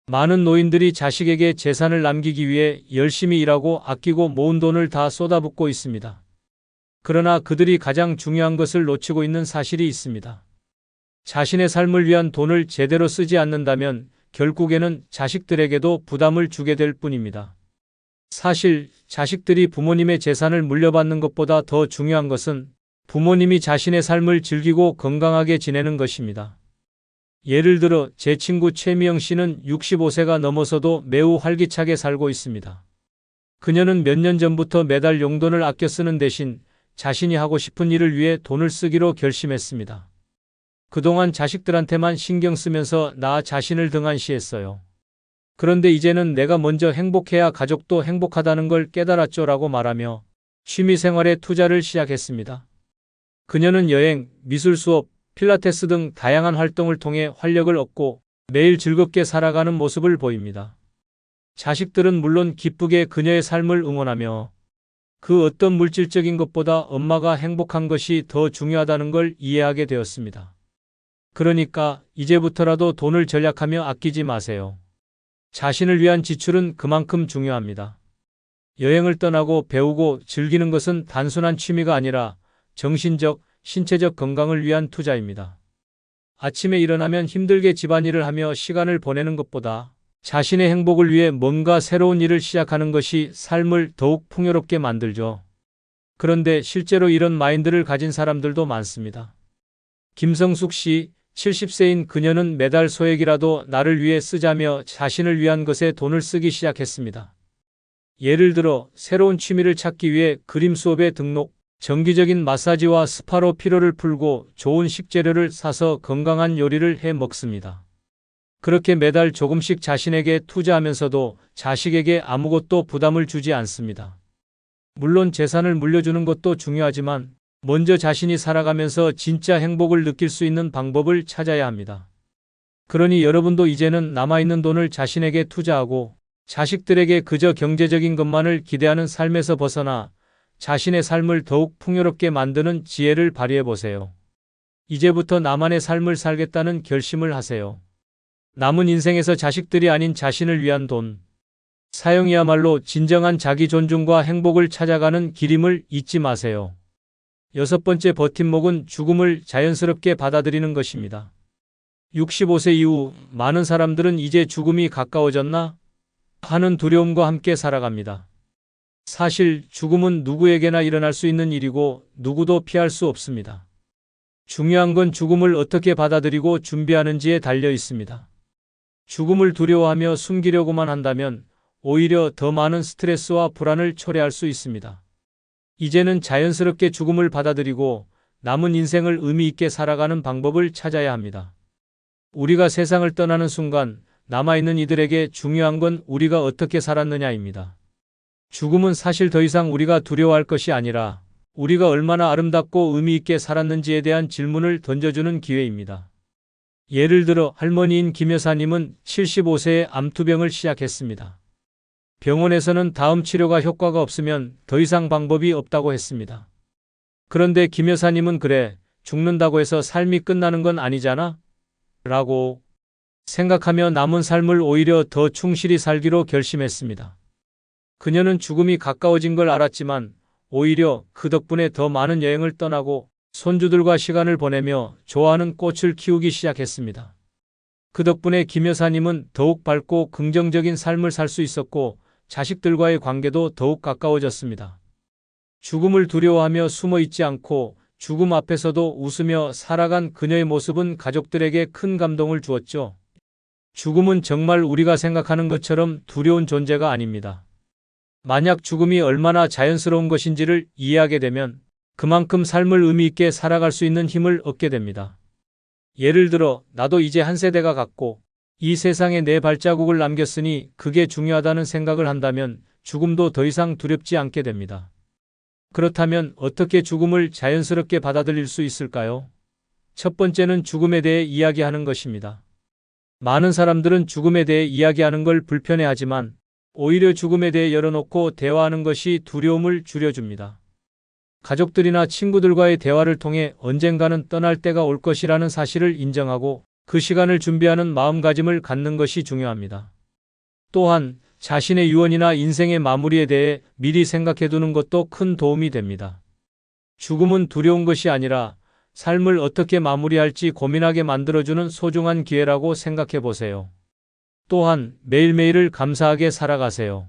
많은 노인들이 자식에게 재산을 남기기 위해 열심히 일하고 아끼고 모은 돈을 다 쏟아붓고 있습니다. 그러나 그들이 가장 중요한 것을 놓치고 있는 사실이 있습니다. 자신의 삶을 위한 돈을 제대로 쓰지 않는다면 결국에는 자식들에게도 부담을 주게 될 뿐입니다. 사실 자식들이 부모님의 재산을 물려받는 것보다 더 중요한 것은 부모님이 자신의 삶을 즐기고 건강하게 지내는 것입니다. 예를 들어 제 친구 최미영 씨는 65세가 넘어서도 매우 활기차게 살고 있습니다. 그녀는 몇 년 전부터 매달 용돈을 아껴 쓰는 대신 자신이 하고 싶은 일을 위해 돈을 쓰기로 결심했습니다. 그동안 자식들한테만 신경 쓰면서 나 자신을 등한시했어요. 그런데 이제는 내가 먼저 행복해야 가족도 행복하다는 걸 깨달았죠라고 말하며 취미 생활에 투자를 시작했습니다. 그녀는 여행, 미술 수업, 필라테스 등 다양한 활동을 통해 활력을 얻고 매일 즐겁게 살아가는 모습을 보입니다. 자식들은 물론 기쁘게 그녀의 삶을 응원하며 그 어떤 물질적인 것보다 엄마가 행복한 것이 더 중요하다는 걸 이해하게 되었습니다. 그러니까 이제부터라도 돈을 절약하며 아끼지 마세요. 자신을 위한 지출은 그만큼 중요합니다. 여행을 떠나고 배우고 즐기는 것은 단순한 취미가 아니라 정신적, 신체적 건강을 위한 투자입니다. 아침에 일어나면 힘들게 집안일을 하며 시간을 보내는 것보다 자신의 행복을 위해 뭔가 새로운 일을 시작하는 것이 삶을 더욱 풍요롭게 만들죠. 그런데 실제로 이런 마인드를 가진 사람들도 많습니다. 김성숙 씨, 70세인 그녀는 매달 소액이라도 나를 위해 쓰자며 자신을 위한 것에 돈을 쓰기 시작했습니다. 예를 들어 새로운 취미를 찾기 위해 그림 수업에 등록, 정기적인 마사지와 스파로 피로를 풀고 좋은 식재료를 사서 건강한 요리를 해 먹습니다. 그렇게 매달 조금씩 자신에게 투자하면서도 자식에게 아무것도 부담을 주지 않습니다. 물론 재산을 물려주는 것도 중요하지만 먼저 자신이 살아가면서 진짜 행복을 느낄 수 있는 방법을 찾아야 합니다. 그러니 여러분도 이제는 남아있는 돈을 자신에게 투자하고 자식들에게 그저 경제적인 것만을 기대하는 삶에서 벗어나 자신의 삶을 더욱 풍요롭게 만드는 지혜를 발휘해 보세요. 이제부터 나만의 삶을 살겠다는 결심을 하세요. 남은 인생에서 자식들이 아닌 자신을 위한 돈 사용이야말로 진정한 자기 존중과 행복을 찾아가는 길임을 잊지 마세요. 6번째 버팀목은 죽음을 자연스럽게 받아들이는 것입니다. 65세 이후 많은 사람들은 이제 죽음이 가까워졌나 하는 두려움과 함께 살아갑니다. 사실 죽음은 누구에게나 일어날 수 있는 일이고 누구도 피할 수 없습니다. 중요한 건 죽음을 어떻게 받아들이고 준비하는지에 달려 있습니다. 죽음을 두려워하며 숨기려고만 한다면 오히려 더 많은 스트레스와 불안을 초래할 수 있습니다. 이제는 자연스럽게 죽음을 받아들이고 남은 인생을 의미 있게 살아가는 방법을 찾아야 합니다. 우리가 세상을 떠나는 순간 남아있는 이들에게 중요한 건 우리가 어떻게 살았느냐입니다. 죽음은 사실 더 이상 우리가 두려워할 것이 아니라 우리가 얼마나 아름답고 의미 있게 살았는지에 대한 질문을 던져주는 기회입니다. 예를 들어 할머니인 김 여사님은 75세에 암투병을 시작했습니다. 병원에서는 다음 치료가 효과가 없으면 더 이상 방법이 없다고 했습니다. 그런데 김 여사님은 그래, 죽는다고 해서 삶이 끝나는 건 아니잖아? 라고 생각하며 남은 삶을 오히려 더 충실히 살기로 결심했습니다. 그녀는 죽음이 가까워진 걸 알았지만 오히려 그 덕분에 더 많은 여행을 떠나고 손주들과 시간을 보내며 좋아하는 꽃을 키우기 시작했습니다. 그 덕분에 김 여사님은 더욱 밝고 긍정적인 삶을 살 수 있었고 자식들과의 관계도 더욱 가까워졌습니다. 죽음을 두려워하며 숨어 있지 않고 죽음 앞에서도 웃으며 살아간 그녀의 모습은 가족들에게 큰 감동을 주었죠. 죽음은 정말 우리가 생각하는 것처럼 두려운 존재가 아닙니다. 만약 죽음이 얼마나 자연스러운 것인지를 이해하게 되면 그만큼 삶을 의미 있게 살아갈 수 있는 힘을 얻게 됩니다. 예를 들어 나도 이제 한 세대가 갔고 이 세상에 내 발자국을 남겼으니 그게 중요하다는 생각을 한다면 죽음도 더 이상 두렵지 않게 됩니다. 그렇다면 어떻게 죽음을 자연스럽게 받아들일 수 있을까요? 첫 번째는 죽음에 대해 이야기하는 것입니다. 많은 사람들은 죽음에 대해 이야기하는 걸 불편해하지만 오히려 죽음에 대해 열어놓고 대화하는 것이 두려움을 줄여줍니다. 가족들이나 친구들과의 대화를 통해 언젠가는 떠날 때가 올 것이라는 사실을 인정하고 그 시간을 준비하는 마음가짐을 갖는 것이 중요합니다. 또한 자신의 유언이나 인생의 마무리에 대해 미리 생각해두는 것도 큰 도움이 됩니다. 죽음은 두려운 것이 아니라 삶을 어떻게 마무리할지 고민하게 만들어주는 소중한 기회라고 생각해 보세요. 또한 매일매일을 감사하게 살아가세요.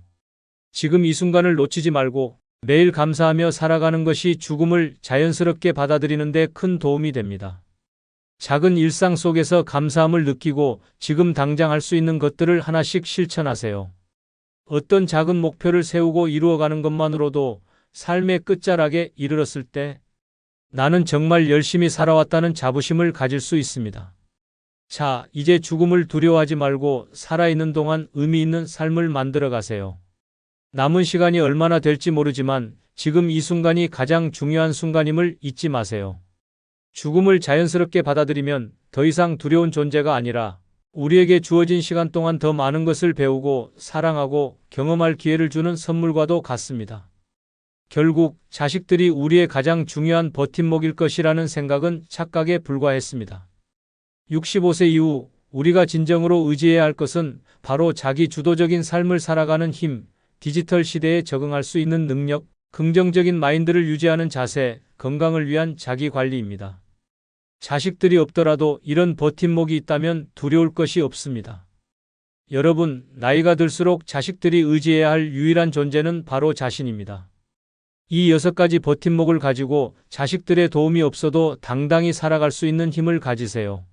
지금 이 순간을 놓치지 말고 매일 감사하며 살아가는 것이 죽음을 자연스럽게 받아들이는 데 큰 도움이 됩니다. 작은 일상 속에서 감사함을 느끼고 지금 당장 할 수 있는 것들을 하나씩 실천하세요. 어떤 작은 목표를 세우고 이루어가는 것만으로도 삶의 끝자락에 이르렀을 때 나는 정말 열심히 살아왔다는 자부심을 가질 수 있습니다. 자, 이제 죽음을 두려워하지 말고 살아있는 동안 의미 있는 삶을 만들어 가세요. 남은 시간이 얼마나 될지 모르지만 지금 이 순간이 가장 중요한 순간임을 잊지 마세요. 죽음을 자연스럽게 받아들이면 더 이상 두려운 존재가 아니라 우리에게 주어진 시간 동안 더 많은 것을 배우고 사랑하고 경험할 기회를 주는 선물과도 같습니다. 결국 자식들이 우리의 가장 중요한 버팀목일 것이라는 생각은 착각에 불과했습니다. 65세 이후 우리가 진정으로 의지해야 할 것은 바로 자기 주도적인 삶을 살아가는 힘, 디지털 시대에 적응할 수 있는 능력, 긍정적인 마인드를 유지하는 자세, 건강을 위한 자기 관리입니다. 자식들이 없더라도 이런 버팀목이 있다면 두려울 것이 없습니다. 여러분, 나이가 들수록 자식들이 의지해야 할 유일한 존재는 바로 자신입니다. 이 6가지 버팀목을 가지고 자식들의 도움이 없어도 당당히 살아갈 수 있는 힘을 가지세요.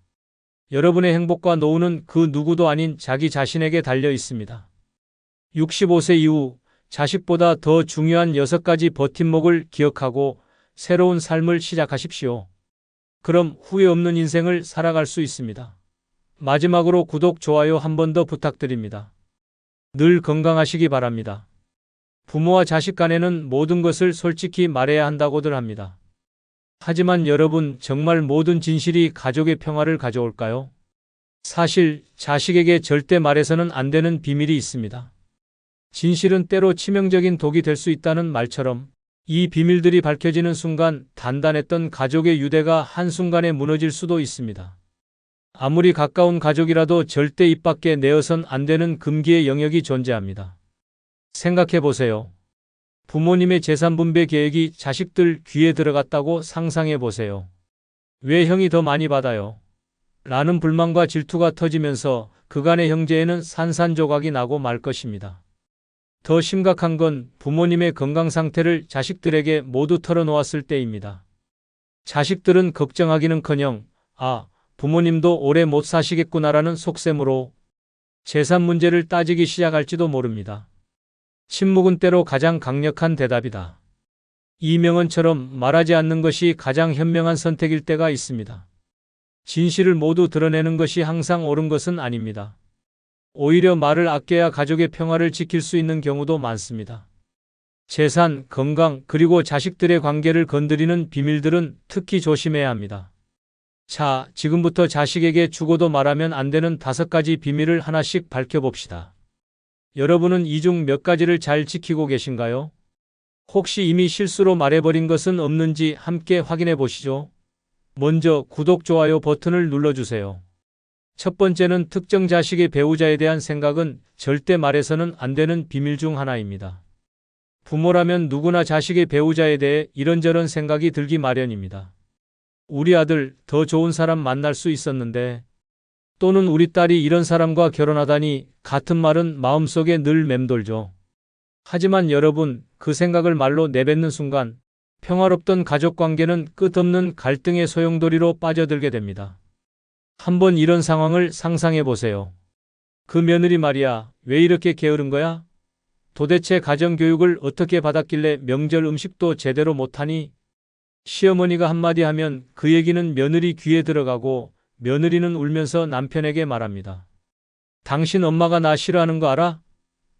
여러분의 행복과 노후는 그 누구도 아닌 자기 자신에게 달려 있습니다. 65세 이후 자식보다 더 중요한 6가지 버팀목을 기억하고 새로운 삶을 시작하십시오. 그럼 후회 없는 인생을 살아갈 수 있습니다. 마지막으로 구독, 좋아요 한 번 더 부탁드립니다. 늘 건강하시기 바랍니다. 부모와 자식 간에는 모든 것을 솔직히 말해야 한다고들 합니다. 하지만 여러분, 정말 모든 진실이 가족의 평화를 가져올까요? 사실 자식에게 절대 말해서는 안 되는 비밀이 있습니다. 진실은 때로 치명적인 독이 될 수 있다는 말처럼 이 비밀들이 밝혀지는 순간 단단했던 가족의 유대가 한순간에 무너질 수도 있습니다. 아무리 가까운 가족이라도 절대 입 밖에 내어선 안 되는 금기의 영역이 존재합니다. 생각해 보세요. 부모님의 재산 분배 계획이 자식들 귀에 들어갔다고 상상해 보세요. 왜 형이 더 많이 받아요? 라는 불만과 질투가 터지면서 그간의 형제에는 산산조각이 나고 말 것입니다. 더 심각한 건 부모님의 건강 상태를 자식들에게 모두 털어놓았을 때입니다. 자식들은 걱정하기는커녕 부모님도 오래 못 사시겠구나라는 속셈으로 재산 문제를 따지기 시작할지도 모릅니다. 침묵은 때로 가장 강력한 대답이다. 이명언처럼 말하지 않는 것이 가장 현명한 선택일 때가 있습니다. 진실을 모두 드러내는 것이 항상 옳은 것은 아닙니다. 오히려 말을 아껴야 가족의 평화를 지킬 수 있는 경우도 많습니다. 재산, 건강, 그리고 자식들의 관계를 건드리는 비밀들은 특히 조심해야 합니다. 자, 지금부터 자식에게 죽어도 말하면 안 되는 5가지 비밀을 하나씩 밝혀봅시다. 여러분은 이 중 몇 가지를 잘 지키고 계신가요? 혹시 이미 실수로 말해버린 것은 없는지 함께 확인해 보시죠. 먼저 구독, 좋아요 버튼을 눌러주세요. 첫 번째는 특정 자식의 배우자에 대한 생각은 절대 말해서는 안 되는 비밀 중 하나입니다. 부모라면 누구나 자식의 배우자에 대해 이런저런 생각이 들기 마련입니다. 우리 아들 더 좋은 사람 만날 수 있었는데, 또는 우리 딸이 이런 사람과 결혼하다니 같은 말은 마음속에 늘 맴돌죠. 하지만 여러분, 그 생각을 말로 내뱉는 순간 평화롭던 가족관계는 끝없는 갈등의 소용돌이로 빠져들게 됩니다. 한번 이런 상황을 상상해 보세요. 그 며느리 말이야, 왜 이렇게 게으른 거야? 도대체 가정교육을 어떻게 받았길래 명절 음식도 제대로 못하니? 시어머니가 한마디 하면 그 얘기는 며느리 귀에 들어가고 며느리는 울면서 남편에게 말합니다. 당신 엄마가 나 싫어하는 거 알아?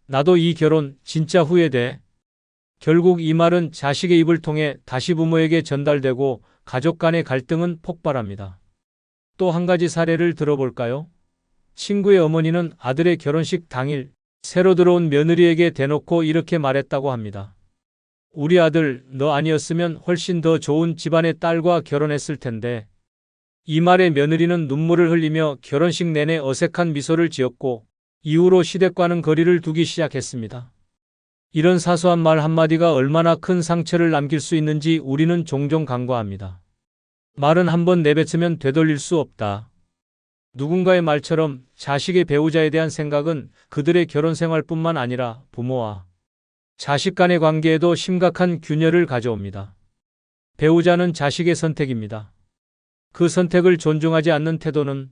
나도 이 결혼 진짜 후회돼. 결국 이 말은 자식의 입을 통해 다시 부모에게 전달되고 가족 간의 갈등은 폭발합니다. 또 한 가지 사례를 들어볼까요? 친구의 어머니는 아들의 결혼식 당일 새로 들어온 며느리에게 대놓고 이렇게 말했다고 합니다. 우리 아들, 너 아니었으면 훨씬 더 좋은 집안의 딸과 결혼했을 텐데. 이 말에 며느리는 눈물을 흘리며 결혼식 내내 어색한 미소를 지었고 이후로 시댁과는 거리를 두기 시작했습니다. 이런 사소한 말 한마디가 얼마나 큰 상처를 남길 수 있는지 우리는 종종 간과합니다. 말은 한번 내뱉으면 되돌릴 수 없다. 누군가의 말처럼 자식의 배우자에 대한 생각은 그들의 결혼 생활뿐만 아니라 부모와 자식 간의 관계에도 심각한 균열을 가져옵니다. 배우자는 자식의 선택입니다. 그 선택을 존중하지 않는 태도는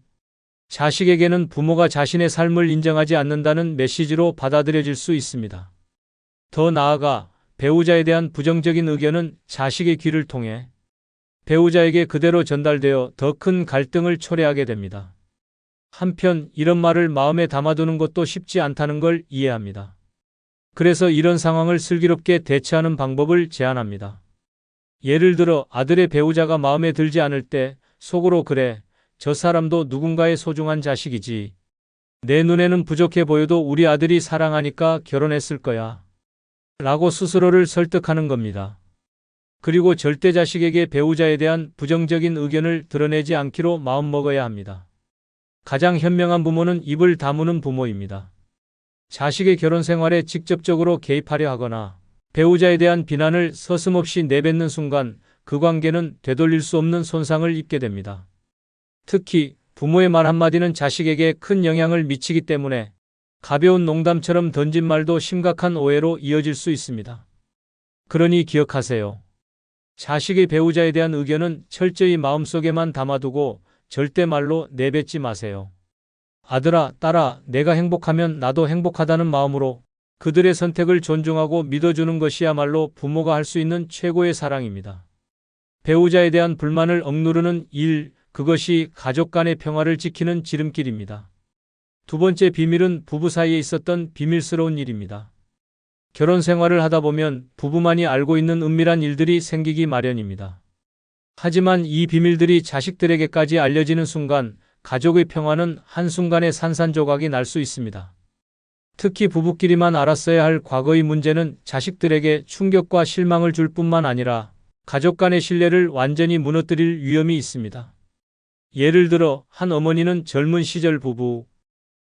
자식에게는 부모가 자신의 삶을 인정하지 않는다는 메시지로 받아들여질 수 있습니다. 더 나아가 배우자에 대한 부정적인 의견은 자식의 귀를 통해 배우자에게 그대로 전달되어 더 큰 갈등을 초래하게 됩니다. 한편 이런 말을 마음에 담아두는 것도 쉽지 않다는 걸 이해합니다. 그래서 이런 상황을 슬기롭게 대처하는 방법을 제안합니다. 예를 들어 아들의 배우자가 마음에 들지 않을 때 속으로 그래, 저 사람도 누군가의 소중한 자식이지. 내 눈에는 부족해 보여도 우리 아들이 사랑하니까 결혼했을 거야. 라고 스스로를 설득하는 겁니다. 그리고 절대 자식에게 배우자에 대한 부정적인 의견을 드러내지 않기로 마음먹어야 합니다. 가장 현명한 부모는 입을 다무는 부모입니다. 자식의 결혼 생활에 직접적으로 개입하려 하거나 배우자에 대한 비난을 서슴없이 내뱉는 순간 그 관계는 되돌릴 수 없는 손상을 입게 됩니다. 특히 부모의 말 한마디는 자식에게 큰 영향을 미치기 때문에 가벼운 농담처럼 던진 말도 심각한 오해로 이어질 수 있습니다. 그러니 기억하세요. 자식의 배우자에 대한 의견은 철저히 마음속에만 담아두고 절대 말로 내뱉지 마세요. 아들아, 딸아, 내가 행복하면 나도 행복하다는 마음으로 그들의 선택을 존중하고 믿어주는 것이야말로 부모가 할 수 있는 최고의 사랑입니다. 배우자에 대한 불만을 억누르는 일, 그것이 가족 간의 평화를 지키는 지름길입니다. 두 번째 비밀은 부부 사이에 있었던 비밀스러운 일입니다. 결혼 생활을 하다 보면 부부만이 알고 있는 은밀한 일들이 생기기 마련입니다. 하지만 이 비밀들이 자식들에게까지 알려지는 순간 가족의 평화는 한순간에 산산조각이 날 수 있습니다. 특히 부부끼리만 알았어야 할 과거의 문제는 자식들에게 충격과 실망을 줄 뿐만 아니라 가족 간의 신뢰를 완전히 무너뜨릴 위험이 있습니다. 예를 들어 한 어머니는 젊은 시절 부부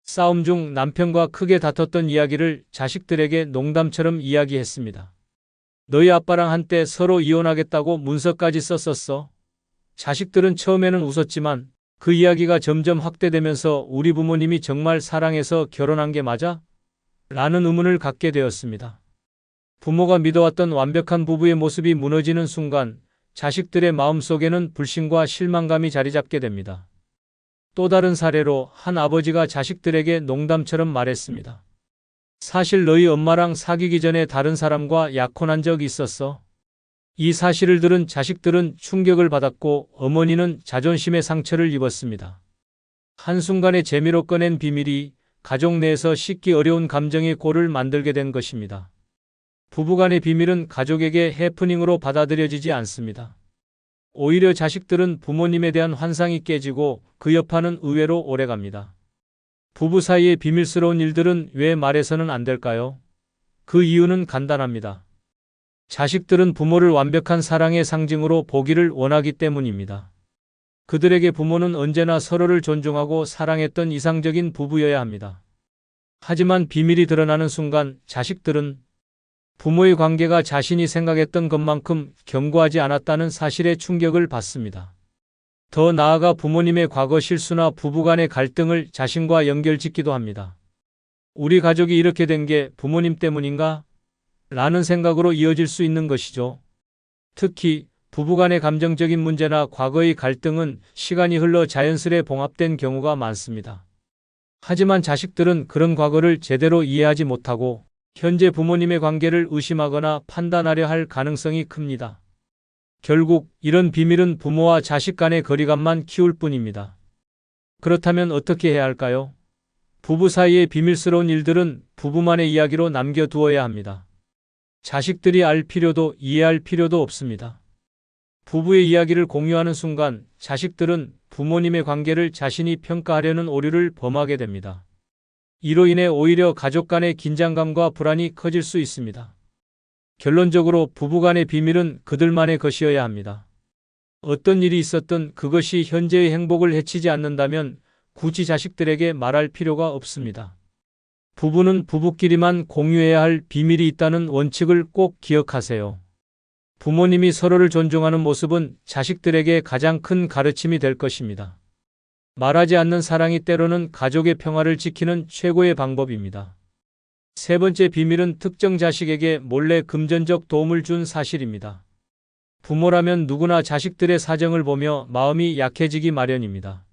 싸움 중 남편과 크게 다퉜던 이야기를 자식들에게 농담처럼 이야기했습니다. 너희 아빠랑 한때 서로 이혼하겠다고 문서까지 썼었어. 자식들은 처음에는 웃었지만 그 이야기가 점점 확대되면서 우리 부모님이 정말 사랑해서 결혼한 게 맞아? 라는 의문을 갖게 되었습니다. 부모가 믿어왔던 완벽한 부부의 모습이 무너지는 순간 자식들의 마음속에는 불신과 실망감이 자리 잡게 됩니다. 또 다른 사례로 한 아버지가 자식들에게 농담처럼 말했습니다. 사실 너희 엄마랑 사귀기 전에 다른 사람과 약혼한 적이 있었어. 이 사실을 들은 자식들은 충격을 받았고 어머니는 자존심의 상처를 입었습니다. 한순간에 재미로 꺼낸 비밀이 가족 내에서 씻기 어려운 감정의 골을 만들게 된 것입니다. 부부간의 비밀은 가족에게 해프닝으로 받아들여지지 않습니다. 오히려 자식들은 부모님에 대한 환상이 깨지고 그 여파는 의외로 오래갑니다. 부부 사이의 비밀스러운 일들은 왜 말해서는 안 될까요? 그 이유는 간단합니다. 자식들은 부모를 완벽한 사랑의 상징으로 보기를 원하기 때문입니다. 그들에게 부모는 언제나 서로를 존중하고 사랑했던 이상적인 부부여야 합니다. 하지만 비밀이 드러나는 순간 자식들은 부모의 관계가 자신이 생각했던 것만큼 견고하지 않았다는 사실에 충격을 받습니다. 더 나아가 부모님의 과거 실수나 부부간의 갈등을 자신과 연결짓기도 합니다. 우리 가족이 이렇게 된 게 부모님 때문인가? 라는 생각으로 이어질 수 있는 것이죠. 특히 부부간의 감정적인 문제나 과거의 갈등은 시간이 흘러 자연스레 봉합된 경우가 많습니다. 하지만 자식들은 그런 과거를 제대로 이해하지 못하고 현재 부모님의 관계를 의심하거나 판단하려 할 가능성이 큽니다. 결국 이런 비밀은 부모와 자식 간의 거리감만 키울 뿐입니다. 그렇다면 어떻게 해야 할까요? 부부 사이의 비밀스러운 일들은 부부만의 이야기로 남겨두어야 합니다. 자식들이 알 필요도 이해할 필요도 없습니다. 부부의 이야기를 공유하는 순간 자식들은 부모님의 관계를 자신이 평가하려는 오류를 범하게 됩니다. 이로 인해 오히려 가족 간의 긴장감과 불안이 커질 수 있습니다. 결론적으로 부부간의 비밀은 그들만의 것이어야 합니다. 어떤 일이 있었든 그것이 현재의 행복을 해치지 않는다면 굳이 자식들에게 말할 필요가 없습니다. 부부는 부부끼리만 공유해야 할 비밀이 있다는 원칙을 꼭 기억하세요. 부모님이 서로를 존중하는 모습은 자식들에게 가장 큰 가르침이 될 것입니다. 말하지 않는 사랑이 때로는 가족의 평화를 지키는 최고의 방법입니다. 세 번째 비밀은 특정 자식에게 몰래 금전적 도움을 준 사실입니다. 부모라면 누구나 자식들의 사정을 보며 마음이 약해지기 마련입니다.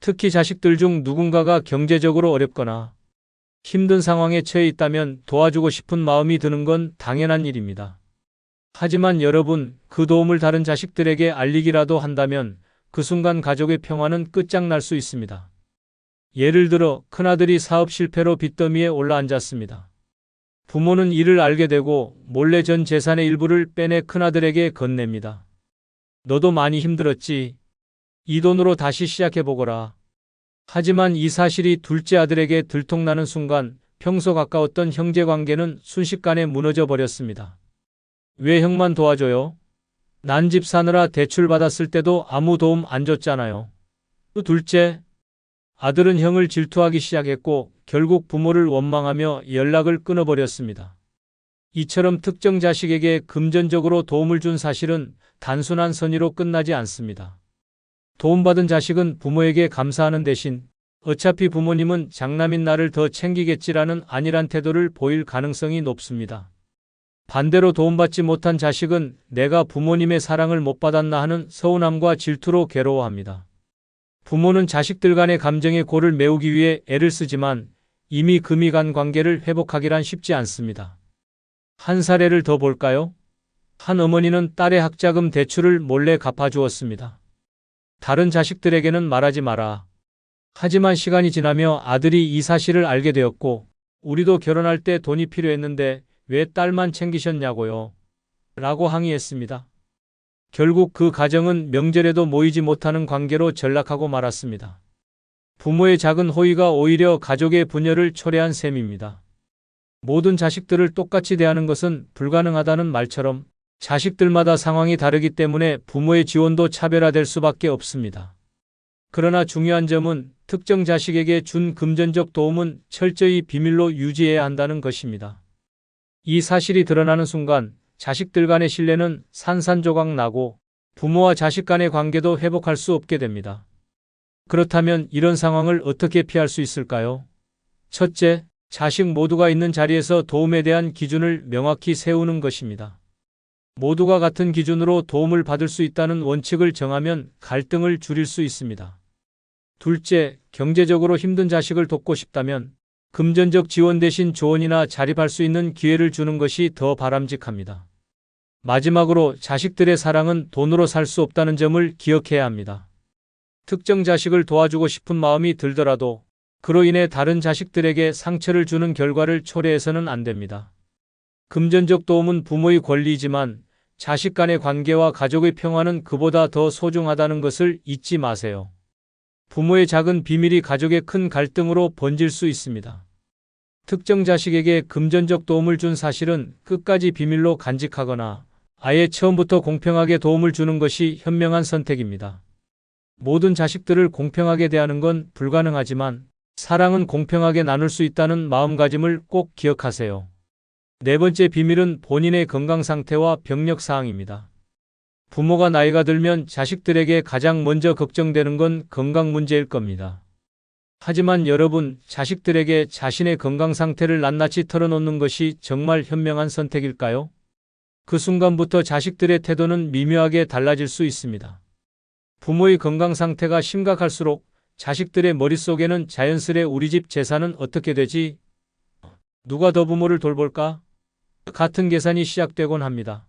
특히 자식들 중 누군가가 경제적으로 어렵거나 힘든 상황에 처해 있다면 도와주고 싶은 마음이 드는 건 당연한 일입니다. 하지만 여러분, 그 도움을 다른 자식들에게 알리기라도 한다면 그 순간 가족의 평화는 끝장날 수 있습니다. 예를 들어 큰아들이 사업 실패로 빚더미에 올라앉았습니다. 부모는 이를 알게 되고 몰래 전 재산의 일부를 빼내 큰아들에게 건넵니다. 너도 많이 힘들었지? 이 돈으로 다시 시작해보거라. 하지만 이 사실이 둘째 아들에게 들통나는 순간 평소 가까웠던 형제관계는 순식간에 무너져 버렸습니다. 왜 형만 도와줘요? 난 집 사느라 대출 받았을 때도 아무 도움 안 줬잖아요. 또 둘째, 아들은 형을 질투하기 시작했고 결국 부모를 원망하며 연락을 끊어버렸습니다. 이처럼 특정 자식에게 금전적으로 도움을 준 사실은 단순한 선의로 끝나지 않습니다. 도움받은 자식은 부모에게 감사하는 대신 어차피 부모님은 장남인 나를 더 챙기겠지라는 안일한 태도를 보일 가능성이 높습니다. 반대로 도움받지 못한 자식은 내가 부모님의 사랑을 못 받았나 하는 서운함과 질투로 괴로워합니다. 부모는 자식들 간의 감정의 골을 메우기 위해 애를 쓰지만 이미 금이 간 관계를 회복하기란 쉽지 않습니다. 한 사례를 더 볼까요? 한 어머니는 딸의 학자금 대출을 몰래 갚아주었습니다. 다른 자식들에게는 말하지 마라. 하지만 시간이 지나며 아들이 이 사실을 알게 되었고, 우리도 결혼할 때 돈이 필요했는데 왜 딸만 챙기셨냐고요? 라고 항의했습니다. 결국 그 가정은 명절에도 모이지 못하는 관계로 전락하고 말았습니다. 부모의 작은 호의가 오히려 가족의 분열을 초래한 셈입니다. 모든 자식들을 똑같이 대하는 것은 불가능하다는 말처럼 자식들마다 상황이 다르기 때문에 부모의 지원도 차별화될 수밖에 없습니다. 그러나 중요한 점은 특정 자식에게 준 금전적 도움은 철저히 비밀로 유지해야 한다는 것입니다. 이 사실이 드러나는 순간 자식들 간의 신뢰는 산산조각 나고 부모와 자식 간의 관계도 회복할 수 없게 됩니다. 그렇다면 이런 상황을 어떻게 피할 수 있을까요? 첫째, 자식 모두가 있는 자리에서 도움에 대한 기준을 명확히 세우는 것입니다. 모두가 같은 기준으로 도움을 받을 수 있다는 원칙을 정하면 갈등을 줄일 수 있습니다. 둘째, 경제적으로 힘든 자식을 돕고 싶다면 금전적 지원 대신 조언이나 자립할 수 있는 기회를 주는 것이 더 바람직합니다. 마지막으로 자식들의 사랑은 돈으로 살 수 없다는 점을 기억해야 합니다. 특정 자식을 도와주고 싶은 마음이 들더라도 그로 인해 다른 자식들에게 상처를 주는 결과를 초래해서는 안 됩니다. 금전적 도움은 부모의 권리이지만 자식 간의 관계와 가족의 평화는 그보다 더 소중하다는 것을 잊지 마세요. 부모의 작은 비밀이 가족의 큰 갈등으로 번질 수 있습니다. 특정 자식에게 금전적 도움을 준 사실은 끝까지 비밀로 간직하거나 아예 처음부터 공평하게 도움을 주는 것이 현명한 선택입니다. 모든 자식들을 공평하게 대하는 건 불가능하지만 사랑은 공평하게 나눌 수 있다는 마음가짐을 꼭 기억하세요. 네 번째 비밀은 본인의 건강 상태와 병력 사항입니다. 부모가 나이가 들면 자식들에게 가장 먼저 걱정되는 건 건강 문제일 겁니다. 하지만 여러분, 자식들에게 자신의 건강 상태를 낱낱이 털어놓는 것이 정말 현명한 선택일까요? 그 순간부터 자식들의 태도는 미묘하게 달라질 수 있습니다. 부모의 건강 상태가 심각할수록 자식들의 머릿속에는 자연스레 우리 집 재산은 어떻게 되지? 누가 더 부모를 돌볼까? 같은 계산이 시작되곤 합니다.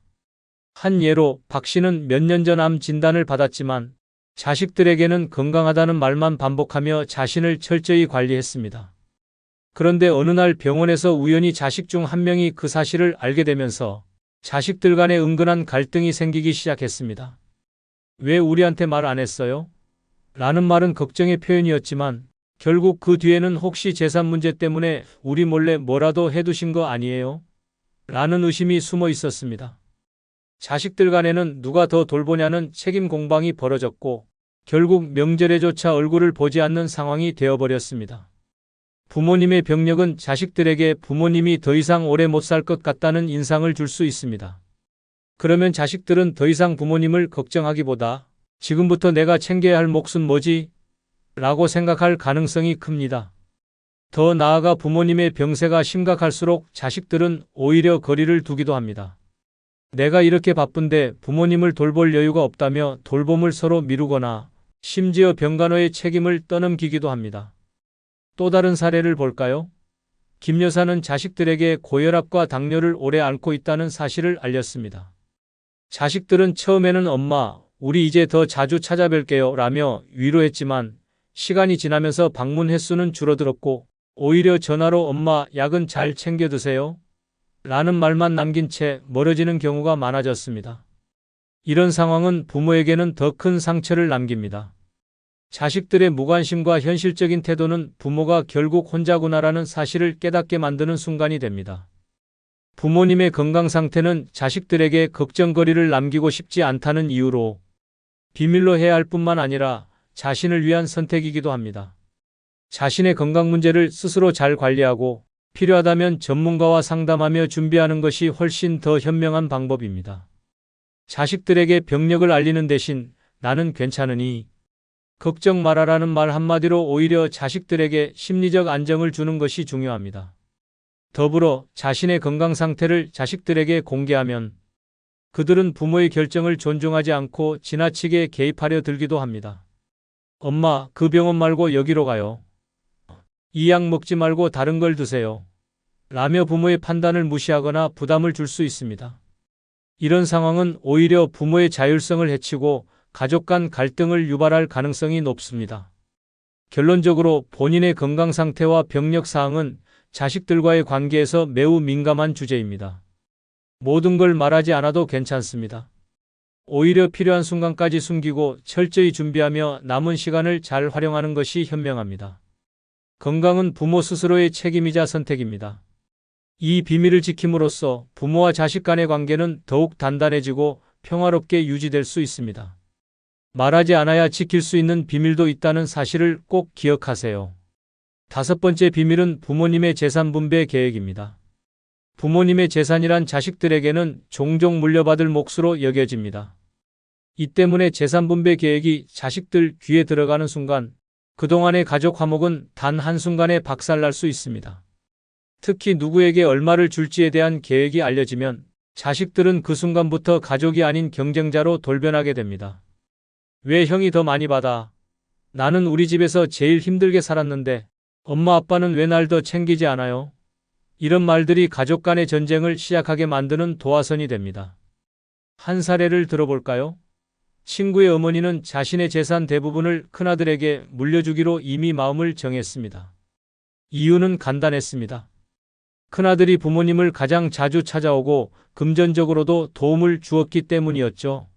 한 예로 박 씨는 몇 년 전 암 진단을 받았지만 자식들에게는 건강하다는 말만 반복하며 자신을 철저히 관리했습니다. 그런데 어느 날 병원에서 우연히 자식 중 한 명이 그 사실을 알게 되면서 자식들 간에 은근한 갈등이 생기기 시작했습니다. 왜 우리한테 말 안 했어요? 라는 말은 걱정의 표현이었지만 결국 그 뒤에는 혹시 재산 문제 때문에 우리 몰래 뭐라도 해두신 거 아니에요? 라는 의심이 숨어 있었습니다. 자식들 간에는 누가 더 돌보냐는 책임 공방이 벌어졌고 결국 명절에조차 얼굴을 보지 않는 상황이 되어버렸습니다. 부모님의 병력은 자식들에게 부모님이 더 이상 오래 못 살 것 같다는 인상을 줄 수 있습니다. 그러면 자식들은 더 이상 부모님을 걱정하기보다 지금부터 내가 챙겨야 할 몫은 뭐지? 라고 생각할 가능성이 큽니다. 더 나아가 부모님의 병세가 심각할수록 자식들은 오히려 거리를 두기도 합니다. 내가 이렇게 바쁜데 부모님을 돌볼 여유가 없다며 돌봄을 서로 미루거나 심지어 병간호의 책임을 떠넘기기도 합니다. 또 다른 사례를 볼까요? 김 여사는 자식들에게 고혈압과 당뇨를 오래 앓고 있다는 사실을 알렸습니다. 자식들은 처음에는 엄마, 우리 이제 더 자주 찾아뵐게요 라며 위로했지만 시간이 지나면서 방문 횟수는 줄어들었고 오히려 전화로 엄마, 약은 잘 챙겨 드세요? 라는 말만 남긴 채 멀어지는 경우가 많아졌습니다. 이런 상황은 부모에게는 더 큰 상처를 남깁니다. 자식들의 무관심과 현실적인 태도는 부모가 결국 혼자구나라는 사실을 깨닫게 만드는 순간이 됩니다. 부모님의 건강 상태는 자식들에게 걱정거리를 남기고 싶지 않다는 이유로 비밀로 해야 할 뿐만 아니라 자신을 위한 선택이기도 합니다. 자신의 건강 문제를 스스로 잘 관리하고 필요하다면 전문가와 상담하며 준비하는 것이 훨씬 더 현명한 방법입니다. 자식들에게 병력을 알리는 대신 나는 괜찮으니 걱정 말아라는 말 한마디로 오히려 자식들에게 심리적 안정을 주는 것이 중요합니다. 더불어 자신의 건강 상태를 자식들에게 공개하면 그들은 부모의 결정을 존중하지 않고 지나치게 개입하려 들기도 합니다. 엄마, 그 병원 말고 여기로 가요. 이 약 먹지 말고 다른 걸 드세요. 라며 부모의 판단을 무시하거나 부담을 줄 수 있습니다. 이런 상황은 오히려 부모의 자율성을 해치고 가족 간 갈등을 유발할 가능성이 높습니다. 결론적으로 본인의 건강 상태와 병력 사항은 자식들과의 관계에서 매우 민감한 주제입니다. 모든 걸 말하지 않아도 괜찮습니다. 오히려 필요한 순간까지 숨기고 철저히 준비하며 남은 시간을 잘 활용하는 것이 현명합니다. 건강은 부모 스스로의 책임이자 선택입니다. 이 비밀을 지킴으로써 부모와 자식 간의 관계는 더욱 단단해지고 평화롭게 유지될 수 있습니다. 말하지 않아야 지킬 수 있는 비밀도 있다는 사실을 꼭 기억하세요. 다섯 번째 비밀은 부모님의 재산 분배 계획입니다. 부모님의 재산이란 자식들에게는 종종 물려받을 몫으로 여겨집니다. 이 때문에 재산 분배 계획이 자식들 귀에 들어가는 순간 그동안의 가족 화목은 단 한순간에 박살날 수 있습니다. 특히 누구에게 얼마를 줄지에 대한 계획이 알려지면 자식들은 그 순간부터 가족이 아닌 경쟁자로 돌변하게 됩니다. 왜 형이 더 많이 받아? 나는 우리 집에서 제일 힘들게 살았는데 엄마 아빠는 왜 날 더 챙기지 않아요? 이런 말들이 가족 간의 전쟁을 시작하게 만드는 도화선이 됩니다. 한 사례를 들어볼까요? 친구의 어머니는 자신의 재산 대부분을 큰아들에게 물려주기로 이미 마음을 정했습니다. 이유는 간단했습니다. 큰아들이 부모님을 가장 자주 찾아오고 금전적으로도 도움을 주었기 때문이었죠.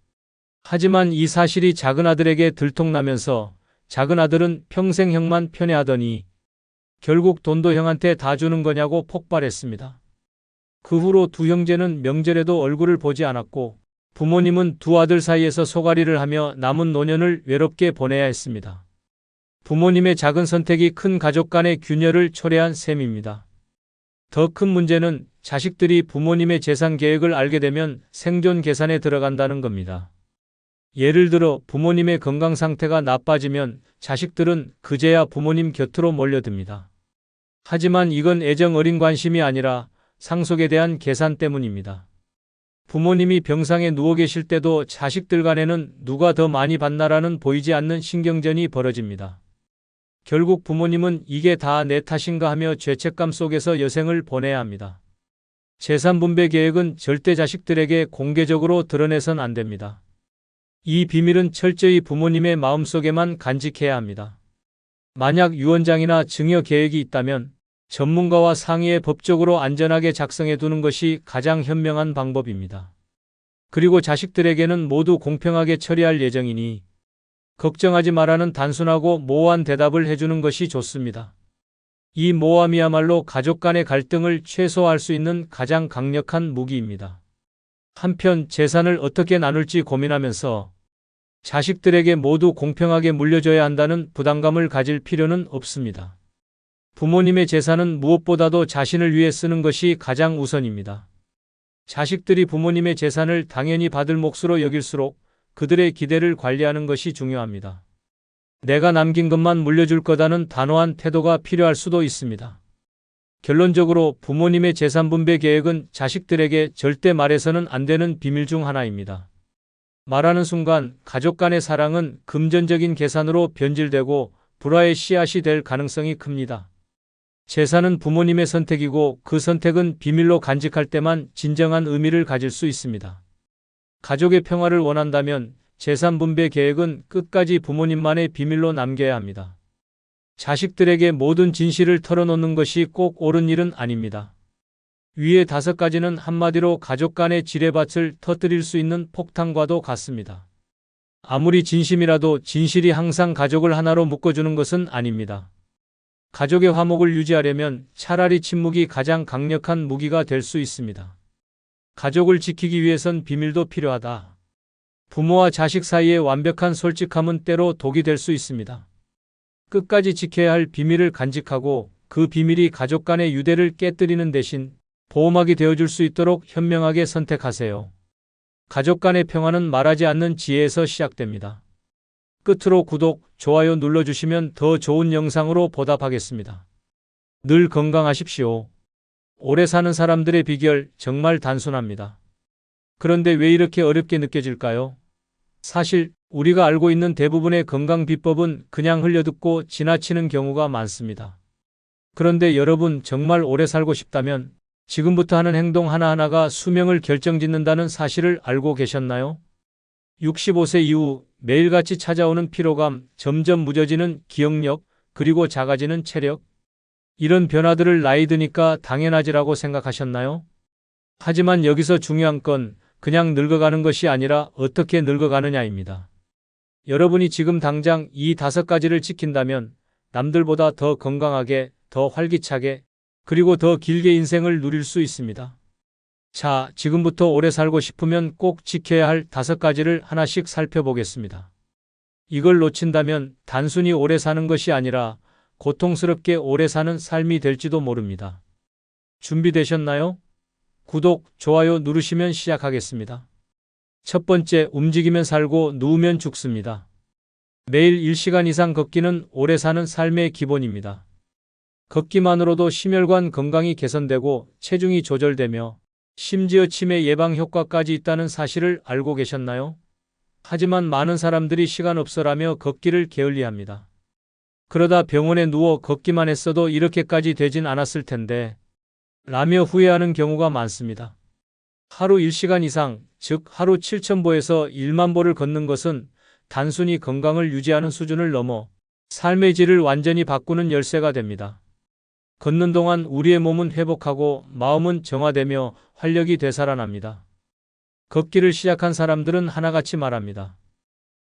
하지만 이 사실이 작은아들에게 들통나면서 작은아들은 평생 형만 편애하더니 결국 돈도 형한테 다 주는 거냐고 폭발했습니다. 그 후로 두 형제는 명절에도 얼굴을 보지 않았고 부모님은 두 아들 사이에서 소갈이를 하며 남은 노년을 외롭게 보내야 했습니다. 부모님의 작은 선택이 큰 가족 간의 균열을 초래한 셈입니다. 더 큰 문제는 자식들이 부모님의 재산 계획을 알게 되면 생존 계산에 들어간다는 겁니다. 예를 들어 부모님의 건강 상태가 나빠지면 자식들은 그제야 부모님 곁으로 몰려듭니다. 하지만 이건 애정 어린 관심이 아니라 상속에 대한 계산 때문입니다. 부모님이 병상에 누워 계실 때도 자식들 간에는 누가 더 많이 받나라는 보이지 않는 신경전이 벌어집니다. 결국 부모님은 이게 다 내 탓인가 하며 죄책감 속에서 여생을 보내야 합니다. 재산 분배 계획은 절대 자식들에게 공개적으로 드러내선 안 됩니다. 이 비밀은 철저히 부모님의 마음속에만 간직해야 합니다. 만약 유언장이나 증여 계획이 있다면 전문가와 상의해 법적으로 안전하게 작성해 두는 것이 가장 현명한 방법입니다. 그리고 자식들에게는 모두 공평하게 처리할 예정이니 걱정하지 마라는 단순하고 모호한 대답을 해주는 것이 좋습니다. 이 모함이야말로 가족 간의 갈등을 최소화할 수 있는 가장 강력한 무기입니다. 한편 재산을 어떻게 나눌지 고민하면서 자식들에게 모두 공평하게 물려줘야 한다는 부담감을 가질 필요는 없습니다. 부모님의 재산은 무엇보다도 자신을 위해 쓰는 것이 가장 우선입니다. 자식들이 부모님의 재산을 당연히 받을 몫으로 여길수록 그들의 기대를 관리하는 것이 중요합니다. 내가 남긴 것만 물려줄 거다는 단호한 태도가 필요할 수도 있습니다. 결론적으로 부모님의 재산 분배 계획은 자식들에게 절대 말해서는 안 되는 비밀 중 하나입니다. 말하는 순간 가족 간의 사랑은 금전적인 계산으로 변질되고 불화의 씨앗이 될 가능성이 큽니다. 재산은 부모님의 선택이고 그 선택은 비밀로 간직할 때만 진정한 의미를 가질 수 있습니다. 가족의 평화를 원한다면 재산 분배 계획은 끝까지 부모님만의 비밀로 남겨야 합니다. 자식들에게 모든 진실을 털어놓는 것이 꼭 옳은 일은 아닙니다. 위의 5가지는 한마디로 가족 간의 지뢰밭을 터뜨릴 수 있는 폭탄과도 같습니다. 아무리 진심이라도 진실이 항상 가족을 하나로 묶어주는 것은 아닙니다. 가족의 화목을 유지하려면 차라리 침묵이 가장 강력한 무기가 될 수 있습니다. 가족을 지키기 위해선 비밀도 필요하다. 부모와 자식 사이의 완벽한 솔직함은 때로 독이 될 수 있습니다. 끝까지 지켜야 할 비밀을 간직하고 그 비밀이 가족 간의 유대를 깨뜨리는 대신 보호막이 되어줄 수 있도록 현명하게 선택하세요. 가족 간의 평화는 말하지 않는 지혜에서 시작됩니다. 끝으로 구독, 좋아요 눌러주시면 더 좋은 영상으로 보답하겠습니다. 늘 건강하십시오. 오래 사는 사람들의 비결 정말 단순합니다. 그런데 왜 이렇게 어렵게 느껴질까요? 사실 우리가 알고 있는 대부분의 건강 비법은 그냥 흘려듣고 지나치는 경우가 많습니다. 그런데 여러분 정말 오래 살고 싶다면 지금부터 하는 행동 하나하나가 수명을 결정짓는다는 사실을 알고 계셨나요? 65세 이후 매일같이 찾아오는 피로감, 점점 무뎌지는 기억력, 그리고 작아지는 체력. 이런 변화들을 나이 드니까 당연하지라고 생각하셨나요? 하지만 여기서 중요한 건 그냥 늙어가는 것이 아니라 어떻게 늙어가느냐입니다. 여러분이 지금 당장 이 5가지를 지킨다면 남들보다 더 건강하게, 더 활기차게, 그리고 더 길게 인생을 누릴 수 있습니다. 자, 지금부터 오래 살고 싶으면 꼭 지켜야 할 5가지를 하나씩 살펴보겠습니다. 이걸 놓친다면 단순히 오래 사는 것이 아니라 고통스럽게 오래 사는 삶이 될지도 모릅니다. 준비되셨나요? 구독, 좋아요 누르시면 시작하겠습니다. 첫 번째, 움직이면 살고 누우면 죽습니다. 매일 1시간 이상 걷기는 오래 사는 삶의 기본입니다. 걷기만으로도 심혈관 건강이 개선되고 체중이 조절되며 심지어 치매 예방 효과까지 있다는 사실을 알고 계셨나요? 하지만 많은 사람들이 시간 없어라며 걷기를 게을리합니다. 그러다 병원에 누워 걷기만 했어도 이렇게까지 되진 않았을 텐데 라며 후회하는 경우가 많습니다. 하루 1시간 이상, 즉 하루 7,000보에서 1만 보를 걷는 것은 단순히 건강을 유지하는 수준을 넘어 삶의 질을 완전히 바꾸는 열쇠가 됩니다. 걷는 동안 우리의 몸은 회복하고 마음은 정화되며 활력이 되살아납니다. 걷기를 시작한 사람들은 하나같이 말합니다.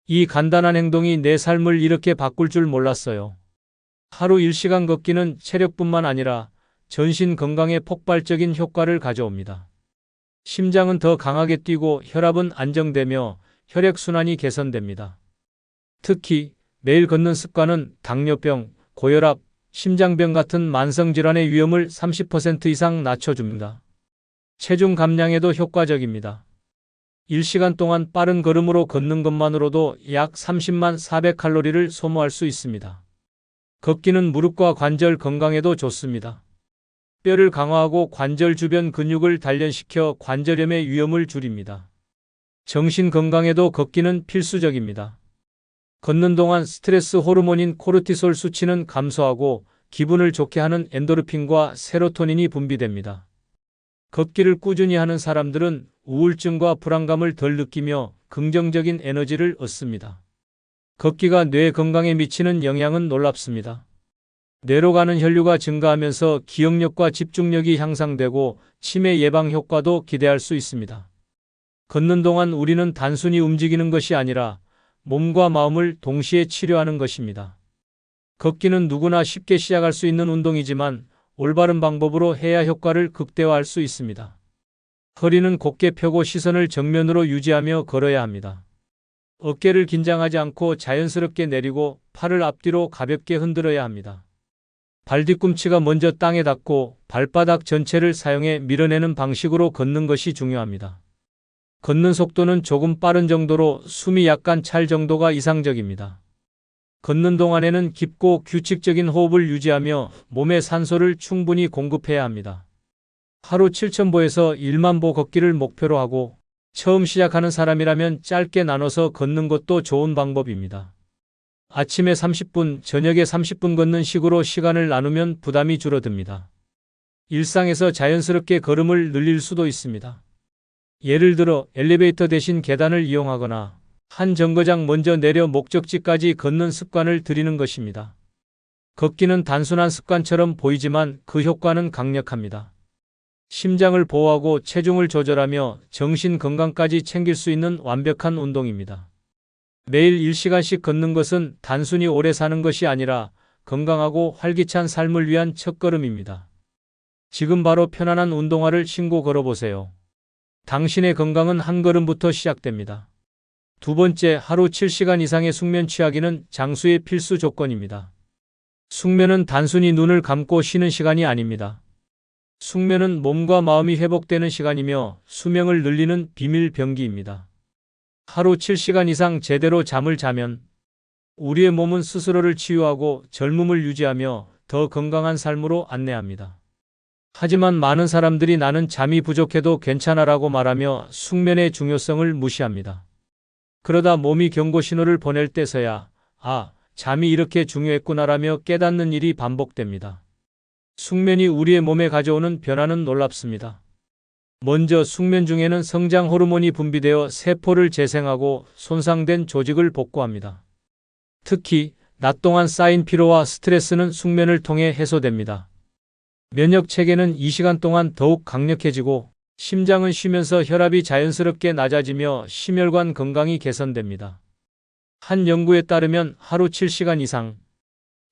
이 간단한 행동이 내 삶을 이렇게 바꿀 줄 몰랐어요. 하루 1시간 걷기는 체력뿐만 아니라 전신 건강에 폭발적인 효과를 가져옵니다. 심장은 더 강하게 뛰고 혈압은 안정되며 혈액순환이 개선됩니다. 특히 매일 걷는 습관은 당뇨병, 고혈압, 심장병 같은 만성질환의 위험을 30% 이상 낮춰줍니다. 체중 감량에도 효과적입니다. 1시간 동안 빠른 걸음으로 걷는 것만으로도 약 30만 400칼로리를 소모할 수 있습니다. 걷기는 무릎과 관절 건강에도 좋습니다. 뼈를 강화하고 관절 주변 근육을 단련시켜 관절염의 위험을 줄입니다. 정신 건강에도 걷기는 필수적입니다. 걷는 동안 스트레스 호르몬인 코르티솔 수치는 감소하고 기분을 좋게 하는 엔도르핀과 세로토닌이 분비됩니다. 걷기를 꾸준히 하는 사람들은 우울증과 불안감을 덜 느끼며 긍정적인 에너지를 얻습니다. 걷기가 뇌 건강에 미치는 영향은 놀랍습니다. 뇌로 가는 혈류가 증가하면서 기억력과 집중력이 향상되고 치매 예방 효과도 기대할 수 있습니다. 걷는 동안 우리는 단순히 움직이는 것이 아니라 몸과 마음을 동시에 치료하는 것입니다. 걷기는 누구나 쉽게 시작할 수 있는 운동이지만 올바른 방법으로 해야 효과를 극대화할 수 있습니다. 허리는 곧게 펴고 시선을 정면으로 유지하며 걸어야 합니다. 어깨를 긴장하지 않고 자연스럽게 내리고 팔을 앞뒤로 가볍게 흔들어야 합니다. 발 뒤꿈치가 먼저 땅에 닿고 발바닥 전체를 사용해 밀어내는 방식으로 걷는 것이 중요합니다. 걷는 속도는 조금 빠른 정도로 숨이 약간 찰 정도가 이상적입니다. 걷는 동안에는 깊고 규칙적인 호흡을 유지하며 몸에 산소를 충분히 공급해야 합니다. 하루 7,000보에서 10,000보 걷기를 목표로 하고 처음 시작하는 사람이라면 짧게 나눠서 걷는 것도 좋은 방법입니다. 아침에 30분, 저녁에 30분 걷는 식으로 시간을 나누면 부담이 줄어듭니다. 일상에서 자연스럽게 걸음을 늘릴 수도 있습니다. 예를 들어 엘리베이터 대신 계단을 이용하거나 한 정거장 먼저 내려 목적지까지 걷는 습관을 들이는 것입니다. 걷기는 단순한 습관처럼 보이지만 그 효과는 강력합니다. 심장을 보호하고 체중을 조절하며 정신 건강까지 챙길 수 있는 완벽한 운동입니다. 매일 1시간씩 걷는 것은 단순히 오래 사는 것이 아니라 건강하고 활기찬 삶을 위한 첫걸음입니다. 지금 바로 편안한 운동화를 신고 걸어보세요. 당신의 건강은 한 걸음부터 시작됩니다. 두 번째, 하루 7시간 이상의 숙면 취하기는 장수의 필수 조건입니다. 숙면은 단순히 눈을 감고 쉬는 시간이 아닙니다. 숙면은 몸과 마음이 회복되는 시간이며 수명을 늘리는 비밀 병기입니다. 하루 7시간 이상 제대로 잠을 자면 우리의 몸은 스스로를 치유하고 젊음을 유지하며 더 건강한 삶으로 안내합니다. 하지만 많은 사람들이 나는 잠이 부족해도 괜찮아라고 말하며 숙면의 중요성을 무시합니다. 그러다 몸이 경고 신호를 보낼 때서야 잠이 이렇게 중요했구나라며 깨닫는 일이 반복됩니다. 숙면이 우리의 몸에 가져오는 변화는 놀랍습니다. 먼저 숙면 중에는 성장 호르몬이 분비되어 세포를 재생하고 손상된 조직을 복구합니다. 특히 낮 동안 쌓인 피로와 스트레스는 숙면을 통해 해소됩니다. 면역 체계는 이 시간 동안 더욱 강력해지고 심장은 쉬면서 혈압이 자연스럽게 낮아지며 심혈관 건강이 개선됩니다. 한 연구에 따르면 하루 7시간 이상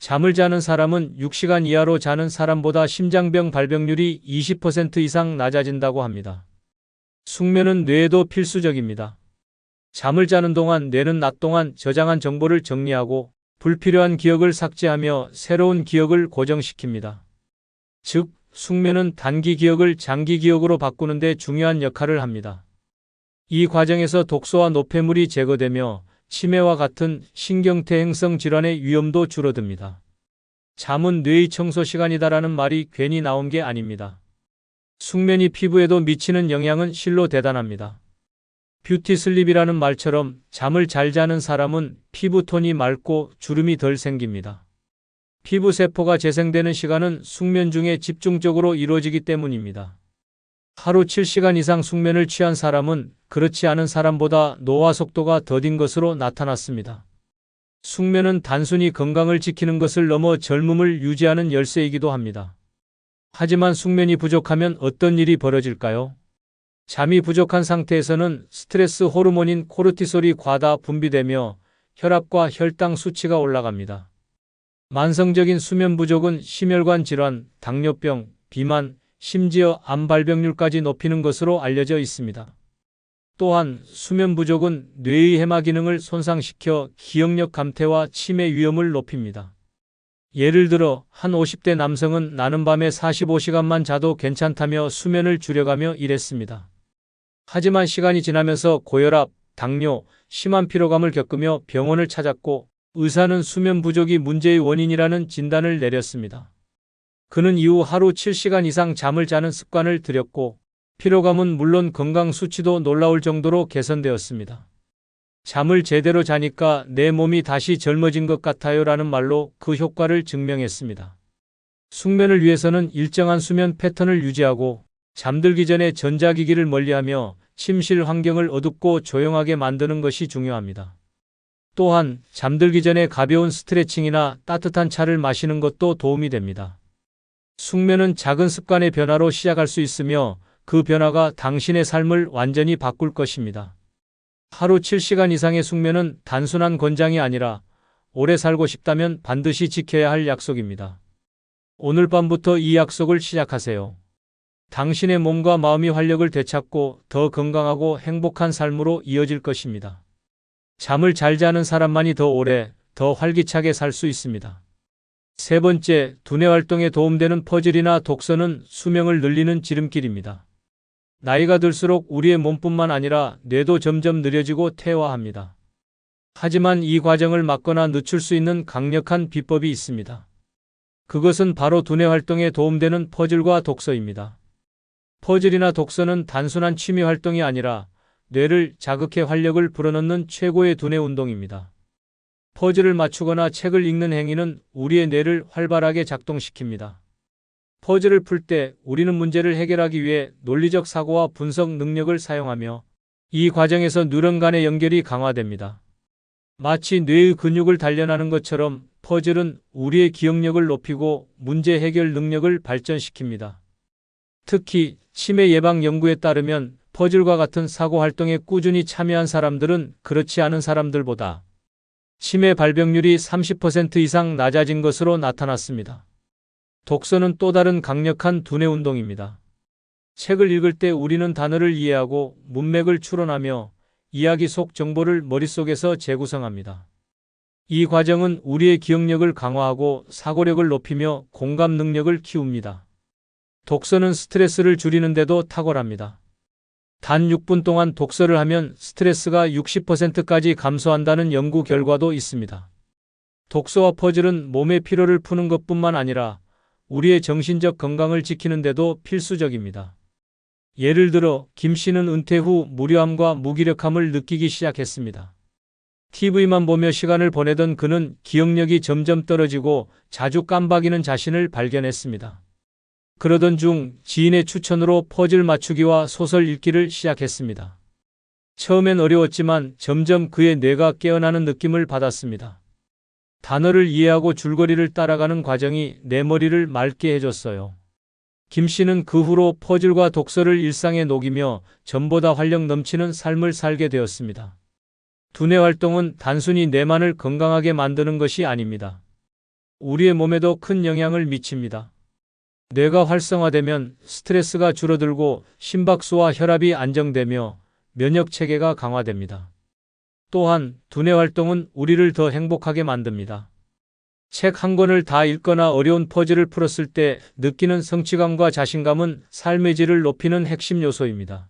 잠을 자는 사람은 6시간 이하로 자는 사람보다 심장병 발병률이 20% 이상 낮아진다고 합니다. 숙면은 뇌에도 필수적입니다. 잠을 자는 동안 뇌는 낮 동안 저장한 정보를 정리하고 불필요한 기억을 삭제하며 새로운 기억을 고정시킵니다. 즉, 숙면은 단기 기억을 장기 기억으로 바꾸는 데 중요한 역할을 합니다. 이 과정에서 독소와 노폐물이 제거되며 치매와 같은 신경퇴행성 질환의 위험도 줄어듭니다. 잠은 뇌의 청소 시간이다라는 말이 괜히 나온 게 아닙니다. 숙면이 피부에도 미치는 영향은 실로 대단합니다. 뷰티 슬립이라는 말처럼 잠을 잘 자는 사람은 피부톤이 맑고 주름이 덜 생깁니다. 피부 세포가 재생되는 시간은 숙면 중에 집중적으로 이루어지기 때문입니다. 하루 7시간 이상 숙면을 취한 사람은 그렇지 않은 사람보다 노화 속도가 더딘 것으로 나타났습니다. 숙면은 단순히 건강을 지키는 것을 넘어 젊음을 유지하는 열쇠이기도 합니다. 하지만 숙면이 부족하면 어떤 일이 벌어질까요? 잠이 부족한 상태에서는 스트레스 호르몬인 코르티솔이 과다 분비되며 혈압과 혈당 수치가 올라갑니다. 만성적인 수면 부족은 심혈관 질환, 당뇨병, 비만, 심지어 암 발병률까지 높이는 것으로 알려져 있습니다. 또한 수면 부족은 뇌의 해마 기능을 손상시켜 기억력 감퇴와 치매 위험을 높입니다. 예를 들어 한 50대 남성은 나는 밤에 45시간만 자도 괜찮다며 수면을 줄여가며 일했습니다. 하지만 시간이 지나면서 고혈압, 당뇨, 심한 피로감을 겪으며 병원을 찾았고 의사는 수면 부족이 문제의 원인이라는 진단을 내렸습니다. 그는 이후 하루 7시간 이상 잠을 자는 습관을 들였고 피로감은 물론 건강 수치도 놀라울 정도로 개선되었습니다. 잠을 제대로 자니까 내 몸이 다시 젊어진 것 같아요 라는 말로 그 효과를 증명했습니다. 숙면을 위해서는 일정한 수면 패턴을 유지하고 잠들기 전에 전자기기를 멀리하며 침실 환경을 어둡고 조용하게 만드는 것이 중요합니다. 또한 잠들기 전에 가벼운 스트레칭이나 따뜻한 차를 마시는 것도 도움이 됩니다. 숙면은 작은 습관의 변화로 시작할 수 있으며 그 변화가 당신의 삶을 완전히 바꿀 것입니다. 하루 7시간 이상의 숙면은 단순한 권장이 아니라 오래 살고 싶다면 반드시 지켜야 할 약속입니다. 오늘 밤부터 이 약속을 시작하세요. 당신의 몸과 마음이 활력을 되찾고 더 건강하고 행복한 삶으로 이어질 것입니다. 잠을 잘 자는 사람만이 더 오래, 더 활기차게 살 수 있습니다. 세 번째, 두뇌 활동에 도움되는 퍼즐이나 독서는 수명을 늘리는 지름길입니다. 나이가 들수록 우리의 몸뿐만 아니라 뇌도 점점 느려지고 퇴화합니다. 하지만 이 과정을 막거나 늦출 수 있는 강력한 비법이 있습니다. 그것은 바로 두뇌 활동에 도움되는 퍼즐과 독서입니다. 퍼즐이나 독서는 단순한 취미 활동이 아니라 뇌를 자극해 활력을 불어넣는 최고의 두뇌 운동입니다. 퍼즐을 맞추거나 책을 읽는 행위는 우리의 뇌를 활발하게 작동시킵니다. 퍼즐을 풀 때 우리는 문제를 해결하기 위해 논리적 사고와 분석 능력을 사용하며 이 과정에서 뉴런 간의 연결이 강화됩니다. 마치 뇌의 근육을 단련하는 것처럼 퍼즐은 우리의 기억력을 높이고 문제 해결 능력을 발전시킵니다. 특히 치매 예방 연구에 따르면 퍼즐과 같은 사고 활동에 꾸준히 참여한 사람들은 그렇지 않은 사람들보다 치매 발병률이 30% 이상 낮아진 것으로 나타났습니다. 독서는 또 다른 강력한 두뇌 운동입니다. 책을 읽을 때 우리는 단어를 이해하고 문맥을 추론하며 이야기 속 정보를 머릿속에서 재구성합니다. 이 과정은 우리의 기억력을 강화하고 사고력을 높이며 공감 능력을 키웁니다. 독서는 스트레스를 줄이는데도 탁월합니다. 단 6분 동안 독서를 하면 스트레스가 60%까지 감소한다는 연구 결과도 있습니다. 독서와 퍼즐은 몸의 피로를 푸는 것뿐만 아니라 우리의 정신적 건강을 지키는 데도 필수적입니다. 예를 들어 김 씨는 은퇴 후 무료함과 무기력함을 느끼기 시작했습니다. TV만 보며 시간을 보내던 그는 기억력이 점점 떨어지고 자주 깜빡이는 자신을 발견했습니다. 그러던 중 지인의 추천으로 퍼즐 맞추기와 소설 읽기를 시작했습니다. 처음엔 어려웠지만 점점 그의 뇌가 깨어나는 느낌을 받았습니다. 단어를 이해하고 줄거리를 따라가는 과정이 내 머리를 맑게 해줬어요. 김 씨는 그 후로 퍼즐과 독서를 일상에 녹이며 전보다 활력 넘치는 삶을 살게 되었습니다. 두뇌 활동은 단순히 뇌만을 건강하게 만드는 것이 아닙니다. 우리의 몸에도 큰 영향을 미칩니다. 뇌가 활성화되면 스트레스가 줄어들고 심박수와 혈압이 안정되며 면역 체계가 강화됩니다. 또한 두뇌 활동은 우리를 더 행복하게 만듭니다. 책 한 권을 다 읽거나 어려운 퍼즐을 풀었을 때 느끼는 성취감과 자신감은 삶의 질을 높이는 핵심 요소입니다.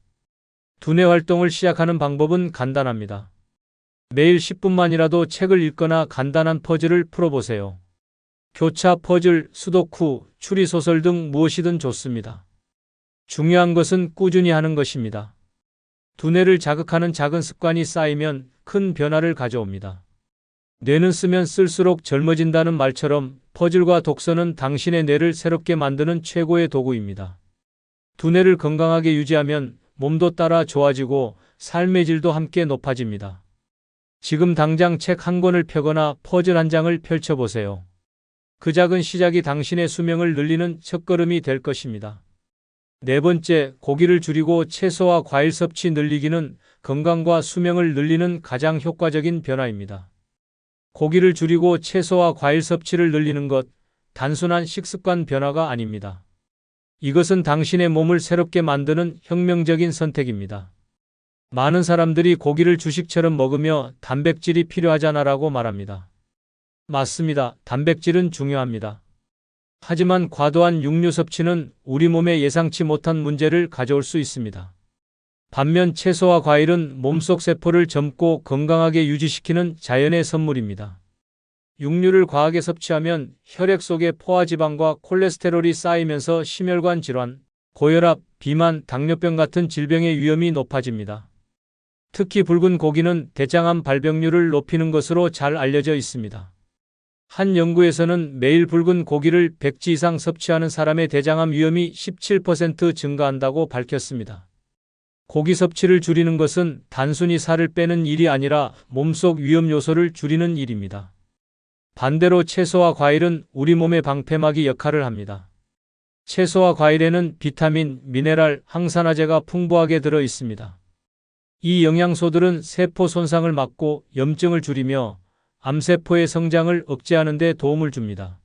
두뇌 활동을 시작하는 방법은 간단합니다. 매일 10분만이라도 책을 읽거나 간단한 퍼즐을 풀어보세요. 교차 퍼즐, 수도쿠, 추리소설 등 무엇이든 좋습니다. 중요한 것은 꾸준히 하는 것입니다. 두뇌를 자극하는 작은 습관이 쌓이면 큰 변화를 가져옵니다. 뇌는 쓰면 쓸수록 젊어진다는 말처럼 퍼즐과 독서는 당신의 뇌를 새롭게 만드는 최고의 도구입니다. 두뇌를 건강하게 유지하면 몸도 따라 좋아지고 삶의 질도 함께 높아집니다. 지금 당장 책 한 권을 펴거나 퍼즐 한 장을 펼쳐보세요. 그 작은 시작이 당신의 수명을 늘리는 첫걸음이 될 것입니다. 네 번째, 고기를 줄이고 채소와 과일 섭취 늘리기는 건강과 수명을 늘리는 가장 효과적인 변화입니다. 고기를 줄이고 채소와 과일 섭취를 늘리는 것, 단순한 식습관 변화가 아닙니다. 이것은 당신의 몸을 새롭게 만드는 혁명적인 선택입니다. 많은 사람들이 고기를 주식처럼 먹으며 단백질이 필요하잖아라고 말합니다. 맞습니다. 단백질은 중요합니다. 하지만 과도한 육류 섭취는 우리 몸에 예상치 못한 문제를 가져올 수 있습니다. 반면 채소와 과일은 몸속 세포를 젊고 건강하게 유지시키는 자연의 선물입니다. 육류를 과하게 섭취하면 혈액 속에 포화지방과 콜레스테롤이 쌓이면서 심혈관 질환, 고혈압, 비만, 당뇨병 같은 질병의 위험이 높아집니다. 특히 붉은 고기는 대장암 발병률을 높이는 것으로 잘 알려져 있습니다. 한 연구에서는 매일 붉은 고기를 100지 이상 섭취하는 사람의 대장암 위험이 17% 증가한다고 밝혔습니다. 고기 섭취를 줄이는 것은 단순히 살을 빼는 일이 아니라 몸속 위험 요소를 줄이는 일입니다. 반대로 채소와 과일은 우리 몸의 방패막이 역할을 합니다. 채소와 과일에는 비타민, 미네랄, 항산화제가 풍부하게 들어 있습니다. 이 영양소들은 세포 손상을 막고 염증을 줄이며 암세포의 성장을 억제하는 데 도움을 줍니다.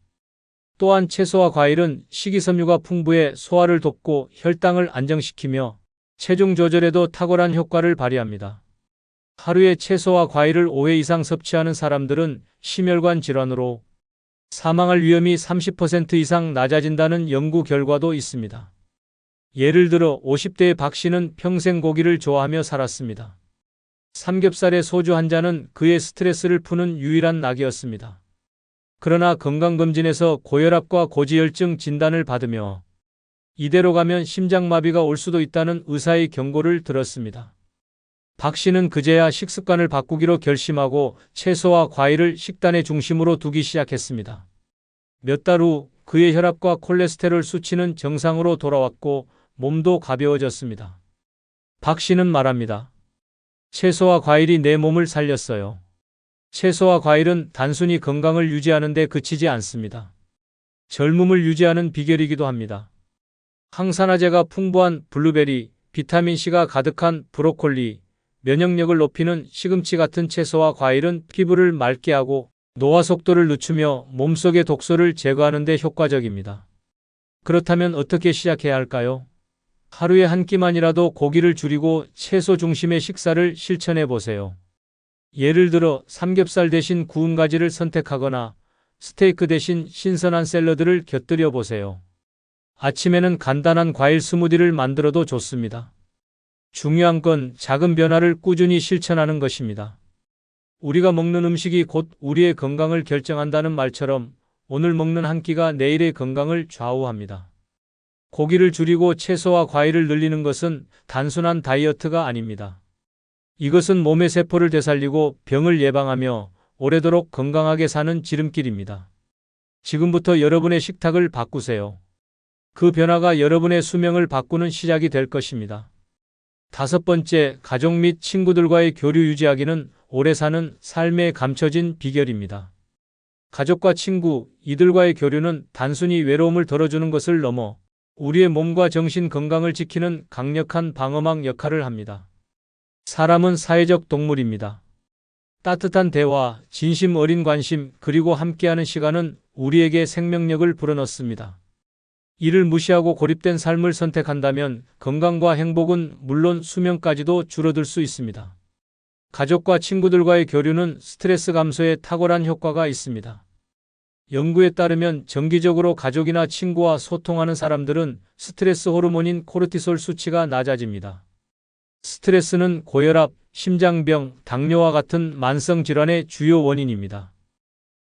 또한 채소와 과일은 식이섬유가 풍부해 소화를 돕고 혈당을 안정시키며 체중 조절에도 탁월한 효과를 발휘합니다. 하루에 채소와 과일을 5회 이상 섭취하는 사람들은 심혈관 질환으로 사망할 위험이 30% 이상 낮아진다는 연구 결과도 있습니다. 예를 들어 50대의 박 씨는 평생 고기를 좋아하며 살았습니다. 삼겹살에 소주 한 잔은 그의 스트레스를 푸는 유일한 낙이었습니다. 그러나 건강검진에서 고혈압과 고지혈증 진단을 받으며 이대로 가면 심장마비가 올 수도 있다는 의사의 경고를 들었습니다. 박 씨는 그제야 식습관을 바꾸기로 결심하고 채소와 과일을 식단의 중심으로 두기 시작했습니다. 몇 달 후 그의 혈압과 콜레스테롤 수치는 정상으로 돌아왔고 몸도 가벼워졌습니다. 박 씨는 말합니다. 채소와 과일이 내 몸을 살렸어요. 채소와 과일은 단순히 건강을 유지하는 데 그치지 않습니다. 젊음을 유지하는 비결이기도 합니다. 항산화제가 풍부한 블루베리, 비타민C가 가득한 브로콜리, 면역력을 높이는 시금치 같은 채소와 과일은 피부를 맑게 하고 노화 속도를 늦추며 몸속의 독소를 제거하는 데 효과적입니다. 그렇다면 어떻게 시작해야 할까요? 하루에 한 끼만이라도 고기를 줄이고 채소 중심의 식사를 실천해 보세요. 예를 들어 삼겹살 대신 구운 가지를 선택하거나 스테이크 대신 신선한 샐러드를 곁들여 보세요. 아침에는 간단한 과일 스무디를 만들어도 좋습니다. 중요한 건 작은 변화를 꾸준히 실천하는 것입니다. 우리가 먹는 음식이 곧 우리의 건강을 결정한다는 말처럼 오늘 먹는 한 끼가 내일의 건강을 좌우합니다. 고기를 줄이고 채소와 과일을 늘리는 것은 단순한 다이어트가 아닙니다. 이것은 몸의 세포를 되살리고 병을 예방하며 오래도록 건강하게 사는 지름길입니다. 지금부터 여러분의 식탁을 바꾸세요. 그 변화가 여러분의 수명을 바꾸는 시작이 될 것입니다. 다섯 번째, 가족 및 친구들과의 교류 유지하기는 오래 사는 삶의 감춰진 비결입니다. 가족과 친구, 이들과의 교류는 단순히 외로움을 덜어주는 것을 넘어 우리의 몸과 정신 건강을 지키는 강력한 방어막 역할을 합니다. 사람은 사회적 동물입니다. 따뜻한 대화, 진심 어린 관심, 그리고 함께하는 시간은 우리에게 생명력을 불어넣습니다. 이를 무시하고 고립된 삶을 선택한다면 건강과 행복은 물론 수명까지도 줄어들 수 있습니다. 가족과 친구들과의 교류는 스트레스 감소에 탁월한 효과가 있습니다. 연구에 따르면 정기적으로 가족이나 친구와 소통하는 사람들은 스트레스 호르몬인 코르티솔 수치가 낮아집니다. 스트레스는 고혈압, 심장병, 당뇨와 같은 만성 질환의 주요 원인입니다.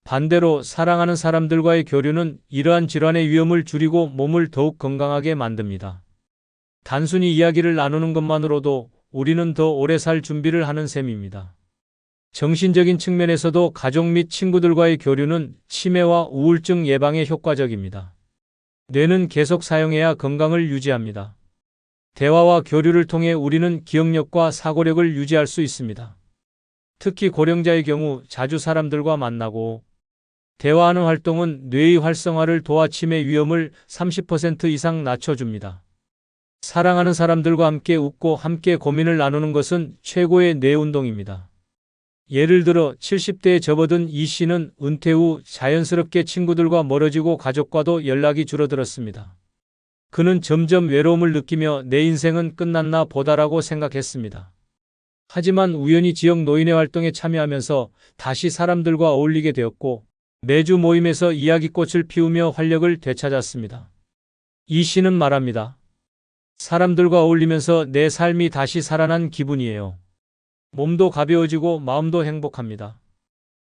반대로 사랑하는 사람들과의 교류는 이러한 질환의 위험을 줄이고 몸을 더욱 건강하게 만듭니다. 단순히 이야기를 나누는 것만으로도 우리는 더 오래 살 준비를 하는 셈입니다. 정신적인 측면에서도 가족 및 친구들과의 교류는 치매와 우울증 예방에 효과적입니다. 뇌는 계속 사용해야 건강을 유지합니다. 대화와 교류를 통해 우리는 기억력과 사고력을 유지할 수 있습니다. 특히 고령자의 경우 자주 사람들과 만나고 대화하는 활동은 뇌의 활성화를 도와 치매 위험을 30% 이상 낮춰줍니다. 사랑하는 사람들과 함께 웃고 함께 고민을 나누는 것은 최고의 뇌 운동입니다. 예를 들어 70대에 접어든 이 씨는 은퇴 후 자연스럽게 친구들과 멀어지고 가족과도 연락이 줄어들었습니다. 그는 점점 외로움을 느끼며 내 인생은 끝났나 보다라고 생각했습니다. 하지만 우연히 지역 노인회 활동에 참여하면서 다시 사람들과 어울리게 되었고 매주 모임에서 이야기꽃을 피우며 활력을 되찾았습니다. 이 씨는 말합니다. 사람들과 어울리면서 내 삶이 다시 살아난 기분이에요. 몸도 가벼워지고 마음도 행복합니다.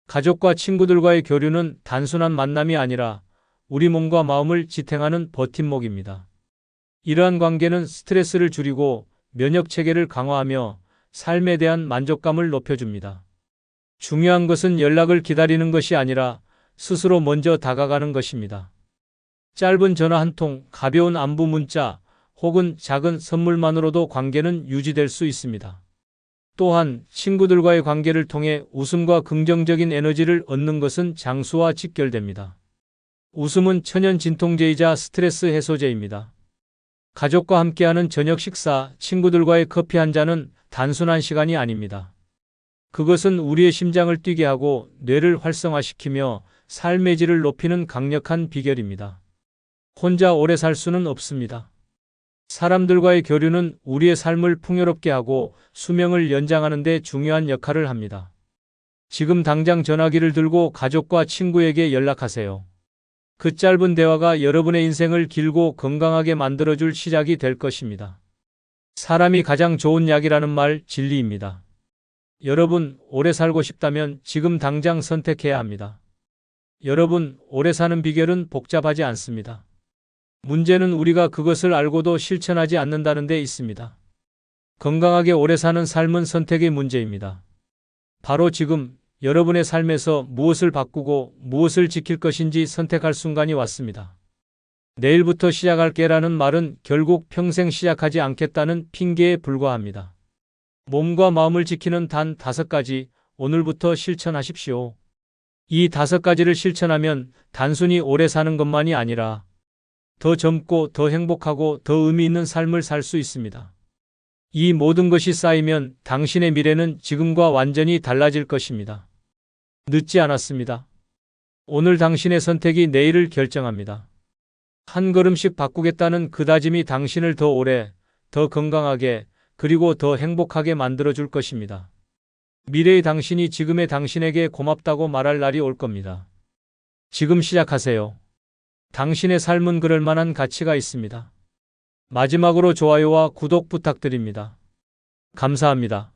가족과 친구들과의 교류는 단순한 만남이 아니라 우리 몸과 마음을 지탱하는 버팀목입니다. 이러한 관계는 스트레스를 줄이고 면역 체계를 강화하며 삶에 대한 만족감을 높여줍니다. 중요한 것은 연락을 기다리는 것이 아니라 스스로 먼저 다가가는 것입니다. 짧은 전화 한 통, 가벼운 안부 문자, 혹은 작은 선물만으로도 관계는 유지될 수 있습니다. 또한 친구들과의 관계를 통해 웃음과 긍정적인 에너지를 얻는 것은 장수와 직결됩니다. 웃음은 천연 진통제이자 스트레스 해소제입니다. 가족과 함께하는 저녁 식사, 친구들과의 커피 한 잔은 단순한 시간이 아닙니다. 그것은 우리의 심장을 뛰게 하고 뇌를 활성화시키며 삶의 질을 높이는 강력한 비결입니다. 혼자 오래 살 수는 없습니다. 사람들과의 교류는 우리의 삶을 풍요롭게 하고 수명을 연장하는 데 중요한 역할을 합니다. 지금 당장 전화기를 들고 가족과 친구에게 연락하세요. 그 짧은 대화가 여러분의 인생을 길고 건강하게 만들어줄 시작이 될 것입니다. 사람이 가장 좋은 약이라는 말 진리입니다. 여러분, 오래 살고 싶다면 지금 당장 선택해야 합니다. 여러분, 오래 사는 비결은 복잡하지 않습니다. 문제는 우리가 그것을 알고도 실천하지 않는다는 데 있습니다. 건강하게 오래 사는 삶은 선택의 문제입니다. 바로 지금 여러분의 삶에서 무엇을 바꾸고 무엇을 지킬 것인지 선택할 순간이 왔습니다. 내일부터 시작할게라는 말은 결국 평생 시작하지 않겠다는 핑계에 불과합니다. 몸과 마음을 지키는 단 5가지, 오늘부터 실천하십시오. 이 5가지를 실천하면 단순히 오래 사는 것만이 아니라 더 젊고 더 행복하고 더 의미 있는 삶을 살 수 있습니다. 이 모든 것이 쌓이면 당신의 미래는 지금과 완전히 달라질 것입니다. 늦지 않았습니다. 오늘 당신의 선택이 내일을 결정합니다. 한 걸음씩 바꾸겠다는 그 다짐이 당신을 더 오래, 더 건강하게, 그리고 더 행복하게 만들어줄 것입니다. 미래의 당신이 지금의 당신에게 고맙다고 말할 날이 올 겁니다. 지금 시작하세요. 당신의 삶은 그럴 만한 가치가 있습니다. 마지막으로 좋아요와 구독 부탁드립니다. 감사합니다.